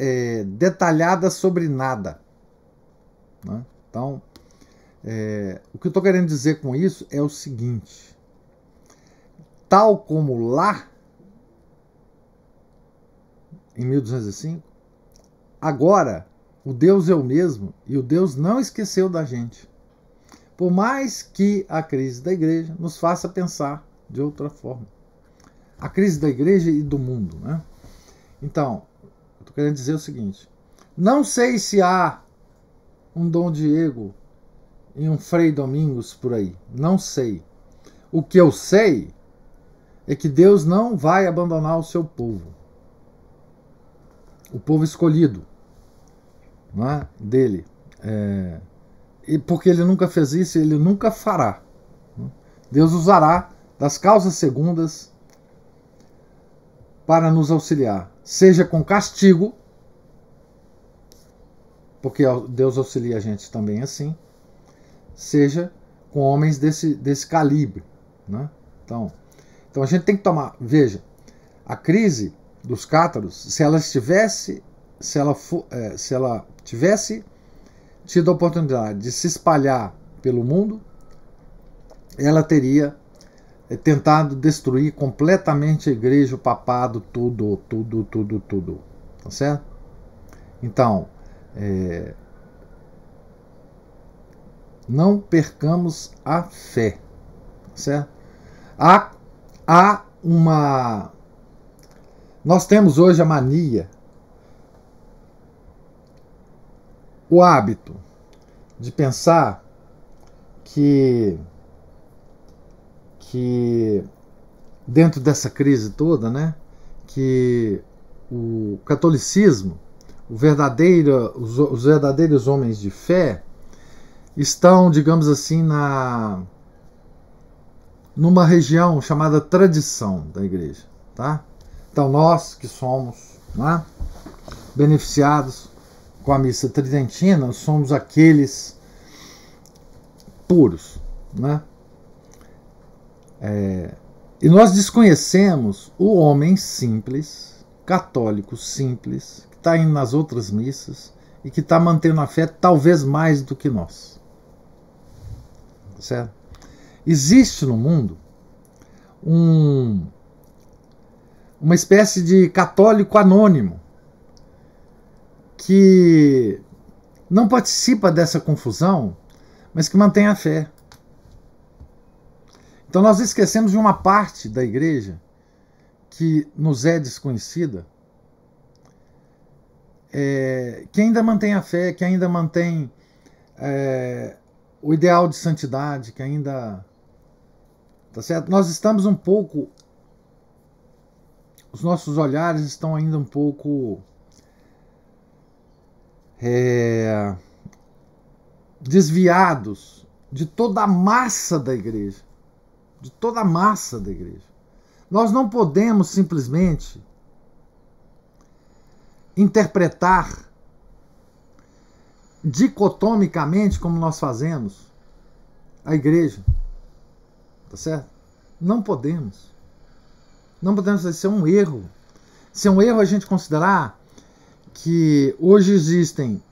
detalhadas sobre nada. Né? Então, o que eu estou querendo dizer com isso é o seguinte: tal como lá, em 1205, agora o Deus é o mesmo e o Deus não esqueceu da gente. Por mais que a crise da igreja nos faça pensar de outra forma. A crise da igreja e do mundo, né? Então, eu estou querendo dizer o seguinte: não sei se há um Dom Diego e um Frei Domingos por aí. Não sei. O que eu sei é que Deus não vai abandonar o seu povo. O povo escolhido. não é, dele. E porque ele nunca fez isso, ele nunca fará. Deus usará das causas segundas para nos auxiliar, seja com castigo, porque Deus auxilia a gente também assim, seja com homens desse calibre, né? Então a gente tem que tomar, veja, a crise dos cátaros, se ela tivesse tido a oportunidade de se espalhar pelo mundo, ela teria tentado destruir completamente a igreja, o papado, tudo. Tá certo? Então, não percamos a fé. Tá certo? Nós temos hoje a mania, o hábito de pensar que dentro dessa crise toda, né, que o catolicismo, os verdadeiros homens de fé estão, digamos assim, numa região chamada tradição da igreja, tá? Então nós que somos, né, beneficiados com a missa tridentina, somos aqueles puros, né? E nós desconhecemos o homem simples, católico simples, que está indo nas outras missas e que está mantendo a fé talvez mais do que nós. Certo? Existe no mundo uma espécie de católico anônimo que não participa dessa confusão, mas que mantém a fé. Então nós esquecemos de uma parte da igreja que nos é desconhecida, que ainda mantém a fé, que ainda mantém o ideal de santidade, que ainda... Tá certo? Nós estamos um pouco... Os nossos olhares estão ainda um pouco desviados de toda a massa da igreja. De toda a massa da igreja. Nós não podemos simplesmente interpretar dicotomicamente, como nós fazemos, a igreja. Tá certo? Não podemos. Não podemos, isso é um erro. Isso é um erro a gente considerar que hoje existe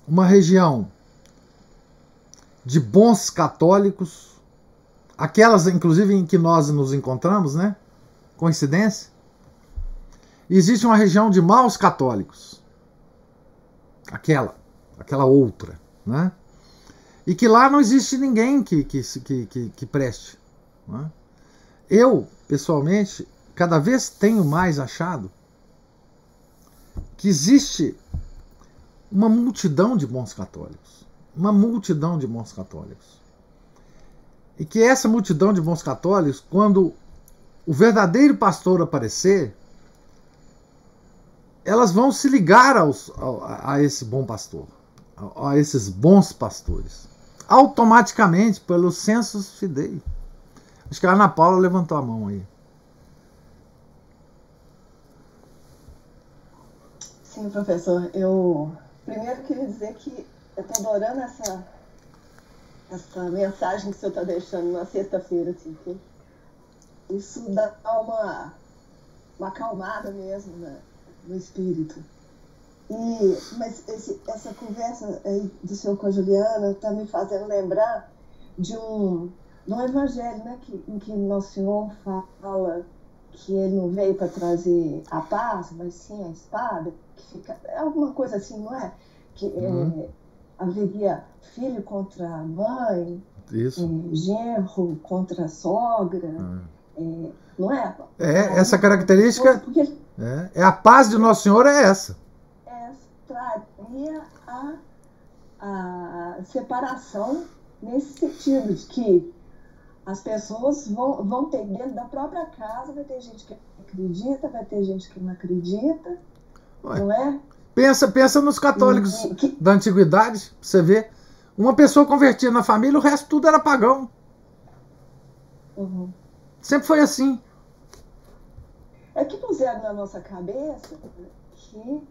uma região de bons católicos, aquelas inclusive em que nós nos encontramos, né? Coincidência? E existe uma região de maus católicos, aquela outra, né? E que lá não existe ninguém que preste, né? Eu, pessoalmente, cada vez tenho mais achado que existe uma multidão de bons católicos. Uma multidão de bons católicos. E que essa multidão de bons católicos, quando o verdadeiro pastor aparecer, elas vão se ligar a esse bom pastor, a esses bons pastores, automaticamente, pelos sensus fidei. Acho que a Ana Paula levantou a mão aí. Sim, professor. Eu primeiro queria dizer que eu estou adorando essa mensagem que o senhor está deixando na sexta-feira, assim, que isso dá uma acalmada mesmo, né, no espírito. Mas essa conversa aí do senhor com a Juliana está me fazendo lembrar de um evangelho, né, em que Nosso Senhor fala que ele não veio para trazer a paz, mas sim a espada, que fica, é alguma coisa assim, não é? Que haveria filho contra a mãe, genro contra a sogra, não é? Essa característica, porque a paz de Nosso Senhor é essa. Traria a separação nesse sentido, de que as pessoas vão ter dentro da própria casa, vai ter gente que acredita, vai ter gente que não acredita. Ué, não é? pensa nos católicos da antiguidade, pra você ver. Uma pessoa convertida na família, o resto tudo era pagão. Uhum. Sempre foi assim. É que puseram na nossa cabeça que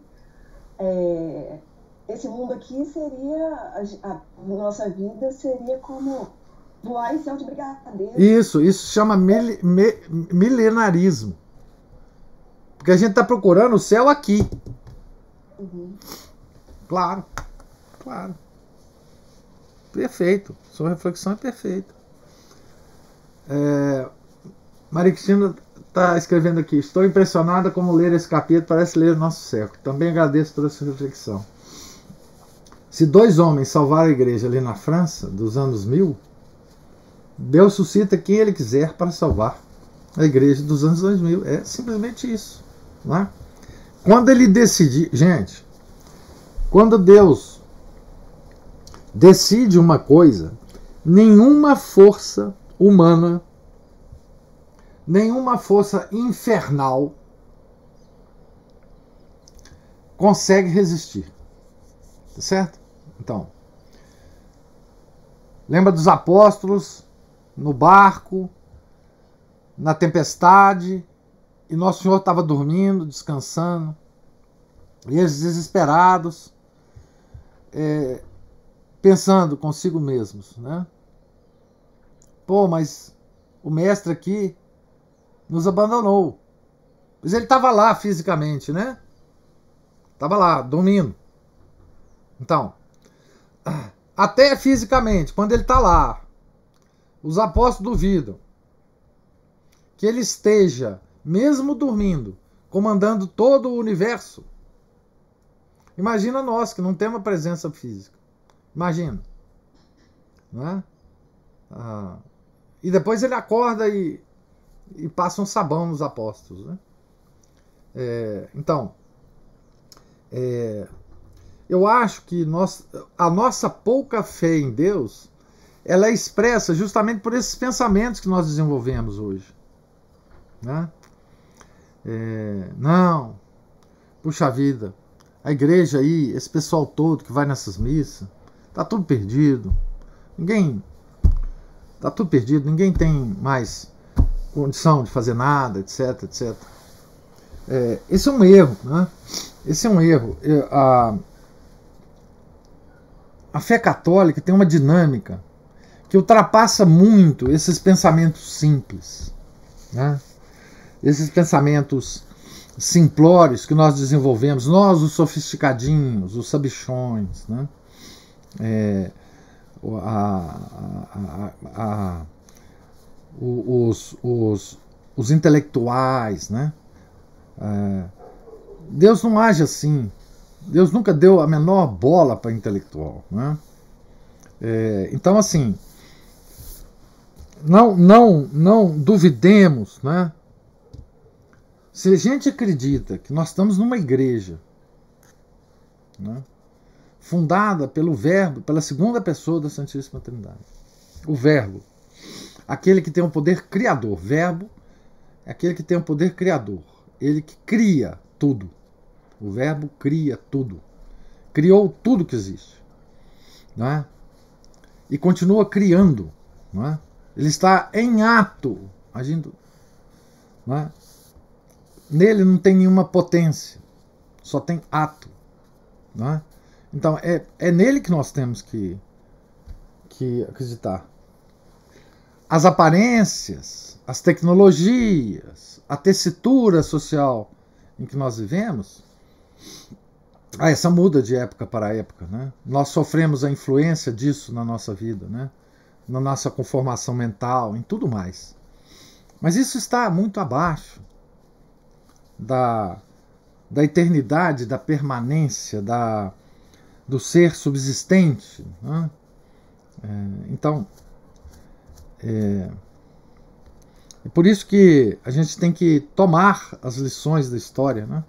esse mundo aqui seria, a nossa vida seria como voar em céu de brigadeiro. Isso se chama milenarismo. Porque a gente está procurando o céu aqui. Uhum. Claro. Perfeito. Sua reflexão é perfeita. Maria Cristina está escrevendo aqui: estou impressionada como ler esse capítulo parece ler o nosso século. Também agradeço toda essa reflexão. Se 2 homens salvaram a igreja ali na França, dos anos 1000, Deus suscita quem Ele quiser para salvar a igreja dos anos 2000. É simplesmente isso. Não é? Quando Ele decidir... Gente, quando Deus decide uma coisa, nenhuma força humana, nenhuma força infernal consegue resistir. Tá certo? Então, lembra dos apóstolos no barco, na tempestade, e Nosso Senhor estava dormindo, descansando, e eles desesperados, pensando consigo mesmos, né? Pô, mas o mestre aqui nos abandonou. Mas ele estava lá fisicamente, né? Estava lá, dormindo. Então, até fisicamente, quando ele está lá, os apóstolos duvidam que ele esteja, mesmo dormindo, comandando todo o universo. Imagina nós, que não temos uma presença física. Imagina. Não é? E depois ele acorda e passa um sabão nos apóstolos. Né? Então, eu acho que a nossa pouca fé em Deus, ela é expressa justamente por esses pensamentos que nós desenvolvemos hoje. Né? Não, puxa vida, a igreja aí, esse pessoal todo que vai nessas missas, tá tudo perdido. Tá tudo perdido, ninguém tem mais condição de fazer nada, etc, etc. Esse é um erro, né? Esse é um erro. A fé católica tem uma dinâmica que ultrapassa muito esses pensamentos simples, né? Esses pensamentos simplórios que nós desenvolvemos, nós os sofisticadinhos, os sabichões, né? Os intelectuais, né? Deus não age assim. Deus nunca deu a menor bola para intelectual, né? Então, assim, não duvidemos, né? Se a gente acredita que nós estamos numa igreja, né, fundada pelo Verbo, pela segunda pessoa da Santíssima Trindade, o Verbo, aquele que tem o poder criador, Verbo é aquele que tem o poder criador, ele que cria tudo, o Verbo cria tudo, criou tudo que existe, não é? E continua criando, não é? Ele está em ato, agindo, não é? Nele não tem nenhuma potência, só tem ato, não é? Então é nele que nós temos que acreditar. As aparências, as tecnologias, a tessitura social em que nós vivemos, essa muda de época para época, né? Nós sofremos a influência disso na nossa vida, né? Na nossa conformação mental, em tudo mais. Mas isso está muito abaixo da eternidade, da permanência, do ser subsistente, né? Então, é por isso que a gente tem que tomar as lições da história, né?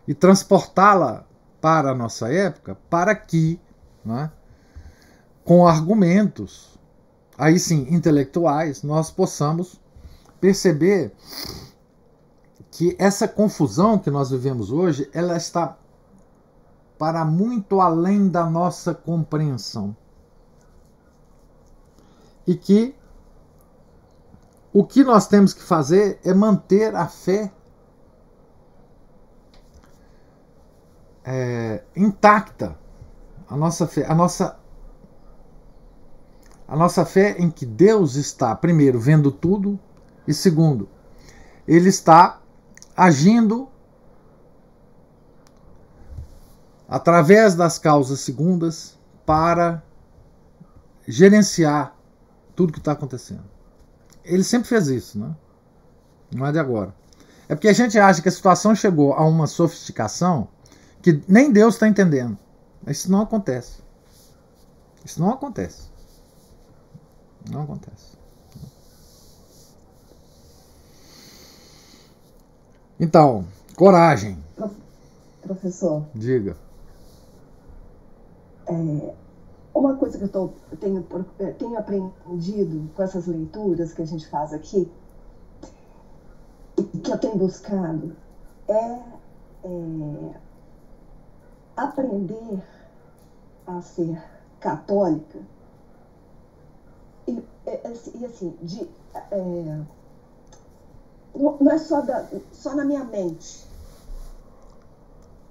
E transportá-la para a nossa época, para que, né, com argumentos, aí sim, intelectuais, nós possamos perceber que essa confusão que nós vivemos hoje, ela está para muito além da nossa compreensão. E que o que nós temos que fazer é manter a fé intacta. A nossa fé em que Deus está, primeiro, vendo tudo, e segundo, Ele está agindo através das causas segundas para gerenciar tudo que está acontecendo. Ele sempre fez isso, né? Não é de agora. É porque a gente acha que a situação chegou a uma sofisticação que nem Deus está entendendo. Mas isso não acontece. Isso não acontece. Não acontece. Então, coragem. Professor. Diga. Uma coisa que eu tenho aprendido com essas leituras que a gente faz aqui, que eu tenho buscado, é aprender a ser católica e assim, não é só na minha mente,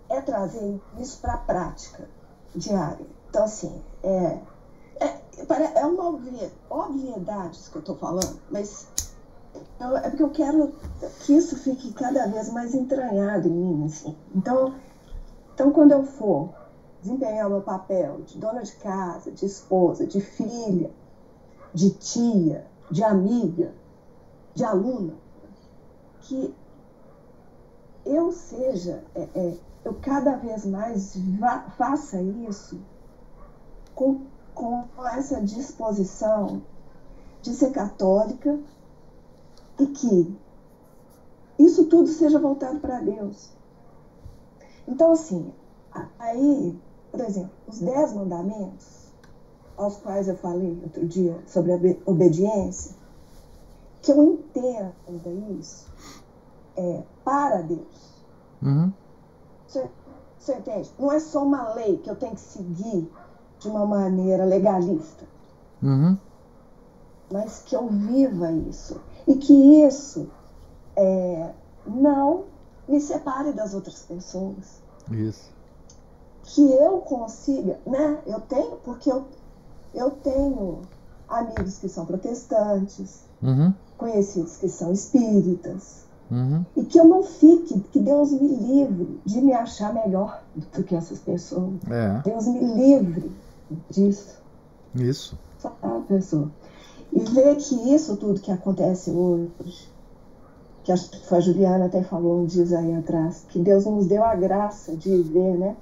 é trazer isso para a prática diária. Então, assim, é uma obviedade isso que eu estou falando, mas é porque eu quero que isso fique cada vez mais entranhado em mim, assim. Então, quando eu for desempenhar o meu papel de dona de casa, de esposa, de filha, de tia, de amiga, de aluna, que eu seja, eu cada vez mais faça isso com essa disposição de ser católica e que isso tudo seja voltado para Deus. Então, assim, aí, por exemplo, os 10 mandamentos, aos quais eu falei outro dia sobre a obediência, que eu entenda isso para Deus. Uhum. Você entende? Não é só uma lei que eu tenho que seguir de uma maneira legalista. Uhum. Mas que eu viva isso. E que isso não me separe das outras pessoas. Isso. Que eu consiga, né? Porque eu tenho amigos que são protestantes, Uhum. conhecidos que são espíritas, Uhum. e que eu não fique, que Deus me livre de me achar melhor do que essas pessoas. Deus me livre disso. Isso. Sabe, pessoa? E ver que isso tudo que acontece hoje, que acho que a Juliana até falou uns dias aí atrás, que Deus nos deu a graça de ver, né?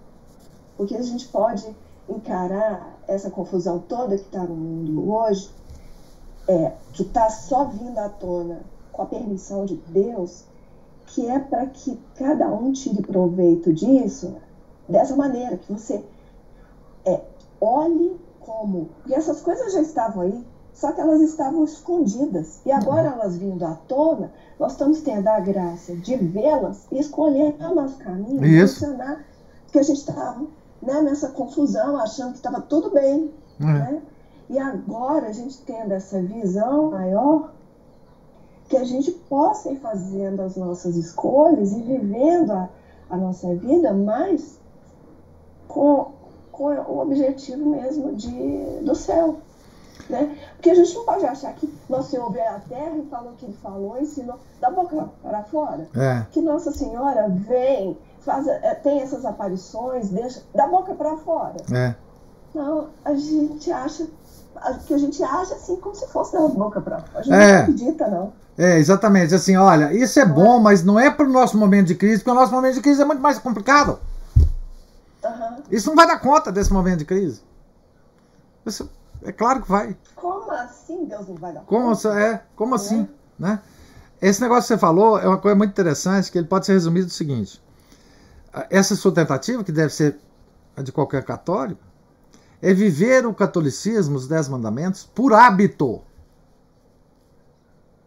Porque a gente pode encarar essa confusão toda que está no mundo hoje, que está só vindo à tona com a permissão de Deus, que é para que cada um tire proveito disso, dessa maneira, que você olhe como... E essas coisas já estavam aí, só que elas estavam escondidas. E agora elas vindo à tona, nós estamos tendo a graça de vê-las e escolher o nosso caminho, funcionar, porque a gente estava, né, nessa confusão, achando que estava tudo bem. Né? E agora a gente tendo essa visão maior, que a gente possa ir fazendo as nossas escolhas e vivendo a nossa vida, mas com o objetivo mesmo do céu. Né? Porque a gente não pode achar que Nosso Senhor veio à Terra e falou o que Ele falou, ensinou da boca para fora. Que Nossa Senhora vem, tem essas aparições, deixa da boca para fora. Não, a gente acha assim como se fosse da boca para fora. A gente não acredita, não. Exatamente. Assim, olha, isso é bom, mas não é para o nosso momento de crise, porque o nosso momento de crise é muito mais complicado. Isso não vai dar conta desse momento de crise. Isso, é claro que vai. Como assim Deus não vai dar conta? Como assim? Né? Esse negócio que você falou é uma coisa muito interessante, que ele pode ser resumido do seguinte. Essa sua tentativa, que deve ser a de qualquer católico, é viver o catolicismo, os 10 mandamentos, por hábito.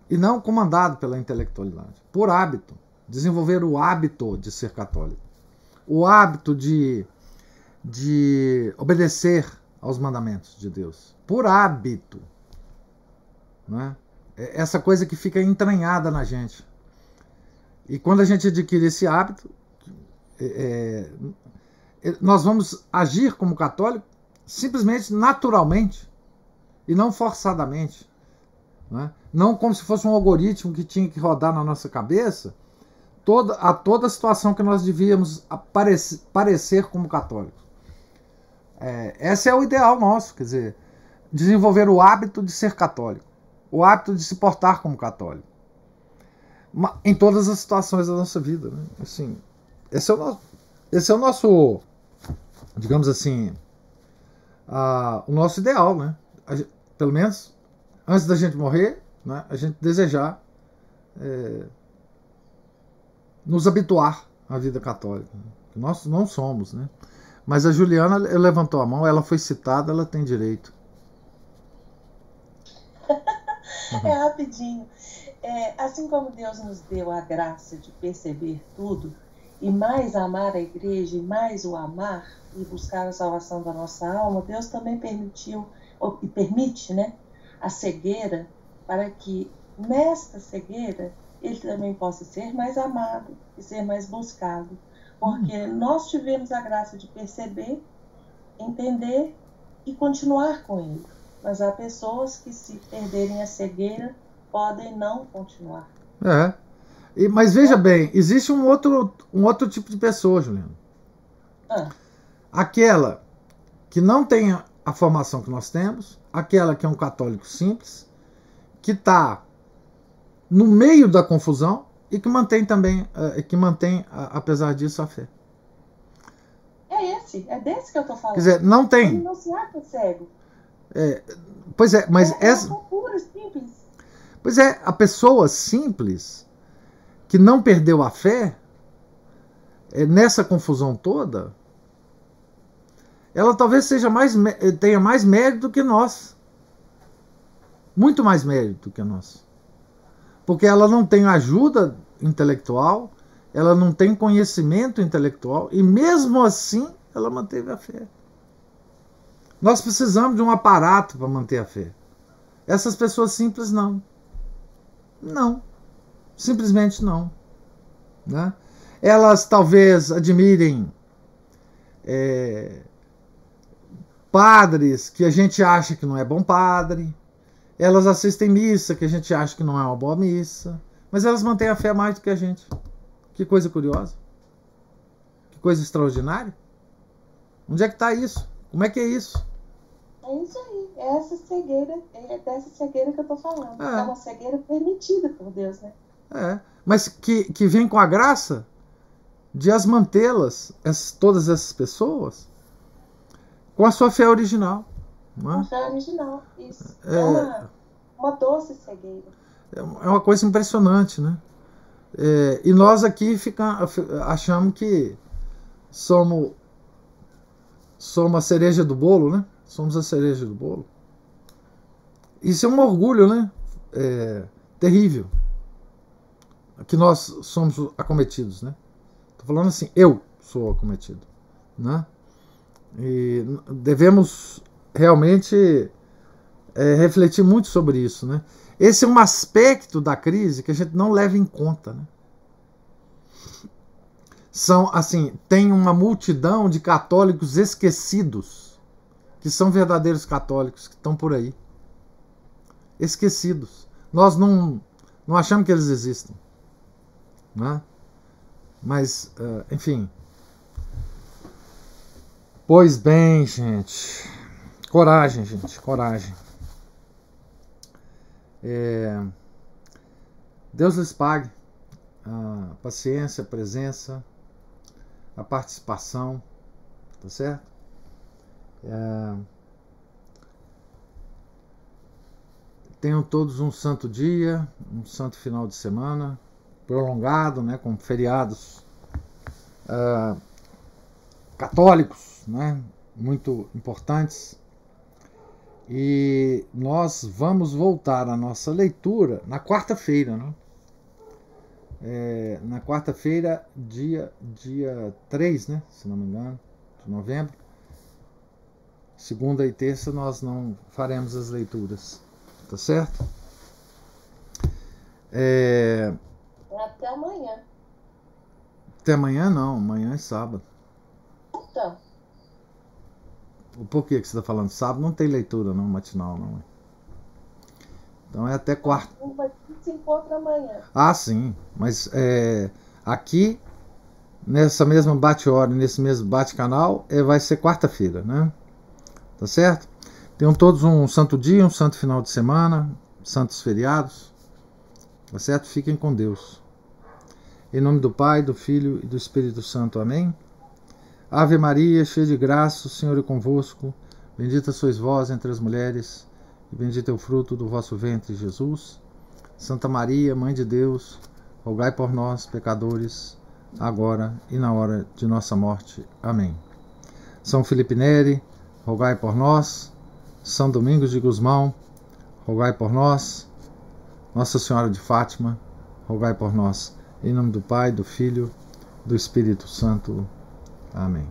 E não comandado pela intelectualidade. Por hábito. desenvolver o hábito de ser católico, o hábito de obedecer aos mandamentos de Deus, por hábito, né? Essa coisa que fica entranhada na gente. E quando a gente adquire esse hábito, nós vamos agir como católico simplesmente naturalmente e não forçadamente, né? Não como se fosse um algoritmo que tinha que rodar na nossa cabeça toda a situação que nós devíamos parecer como católicos. Esse é o ideal nosso, quer dizer, desenvolver o hábito de ser católico, o hábito de se portar como católico, em todas as situações da nossa vida, né? Assim, esse é o nosso, digamos assim, o nosso ideal, né? Pelo menos antes da gente morrer, né? A gente desejar nos habituar à vida católica, né? Nós não somos, né? Mas a Juliana levantou a mão, ela foi citada, ela tem direito. Rapidinho. Assim como Deus nos deu a graça de perceber tudo, e mais amar a igreja, e mais o amar, e buscar a salvação da nossa alma, Deus também permitiu, e permite, né, a cegueira, para que nesta cegueira ele também possa ser mais amado e ser mais buscado. Porque nós tivemos a graça de perceber, entender e continuar com ele. Mas há pessoas que, se perderem a cegueira, podem não continuar. Mas veja bem, existe um outro tipo de pessoa, Juliana. Aquela que não tem a formação que nós temos, aquela que é um católico simples, que está no meio da confusão e que mantém também, apesar disso, a fé. É desse que eu estou falando. Quer dizer, não tem. Ele não se acha cego. Pois é, mas essa... pura, simples. Pois é, a pessoa simples, que não perdeu a fé, nessa confusão toda, ela talvez tenha mais mérito do que nós. Muito mais mérito do que nós. Porque ela não tem ajuda intelectual, ela não tem conhecimento intelectual, e mesmo assim ela manteve a fé. Nós precisamos de um aparato para manter a fé. Essas pessoas simples não. Não. Simplesmente não. Né? Elas talvez admirem padres que a gente acha que não é bom padre. Elas assistem missa que a gente acha que não é uma boa missa. Mas elas mantêm a fé mais do que a gente. Que coisa curiosa. Que coisa extraordinária. Onde é que está isso? Como é que é isso? É isso aí. É essa cegueira, dessa cegueira que eu estou falando. É uma cegueira permitida por Deus, né? Mas que vem com a graça de as mantê-las, todas essas pessoas, com a sua fé original. Com a fé original, isso. Uma doce cegueira. É uma coisa impressionante, né? E nós aqui achamos que somos a cereja do bolo, né? Somos a cereja do bolo. Isso é um orgulho, né? Terrível. Que nós somos acometidos, né? Estou falando assim, eu sou acometido, né? E devemos realmente refletir muito sobre isso, né? Esse é um aspecto da crise que a gente não leva em conta, né? Tem uma multidão de católicos esquecidos, que são verdadeiros católicos, que estão por aí. Esquecidos. Nós não achamos que eles existem. Né? Mas, enfim. Pois bem, gente. Coragem, gente. Coragem. Deus lhes pague a paciência, a presença, a participação, tá certo? Tenham todos um santo dia, um santo final de semana, prolongado, né, com feriados católicos, né, muito importantes. E nós vamos voltar à nossa leitura na quarta-feira, né? na quarta-feira, dia 3, né? Se não me engano, de novembro. Segunda e terça nós não faremos as leituras. Tá certo? Até amanhã. Até amanhã não, amanhã é sábado. Então. Por que você está falando? Sábado não tem leitura não, matinal não. Então é até quarta. A gente se encontra amanhã. Ah, sim. Mas aqui, nessa mesma bate-hora, nesse mesmo bate-canal, vai ser quarta-feira, né? Tá certo? Tenham todos um santo dia, um santo final de semana, santos feriados. Tá certo? Fiquem com Deus. Em nome do Pai, do Filho e do Espírito Santo. Amém? Ave Maria, cheia de graça, o Senhor é convosco. Bendita sois vós entre as mulheres, e bendito é o fruto do vosso ventre, Jesus. Santa Maria, Mãe de Deus, rogai por nós, pecadores, agora e na hora de nossa morte. Amém. São Felipe Neri, rogai por nós. São Domingos de Gusmão, rogai por nós. Nossa Senhora de Fátima, rogai por nós. Em nome do Pai, do Filho, do Espírito Santo. Amém.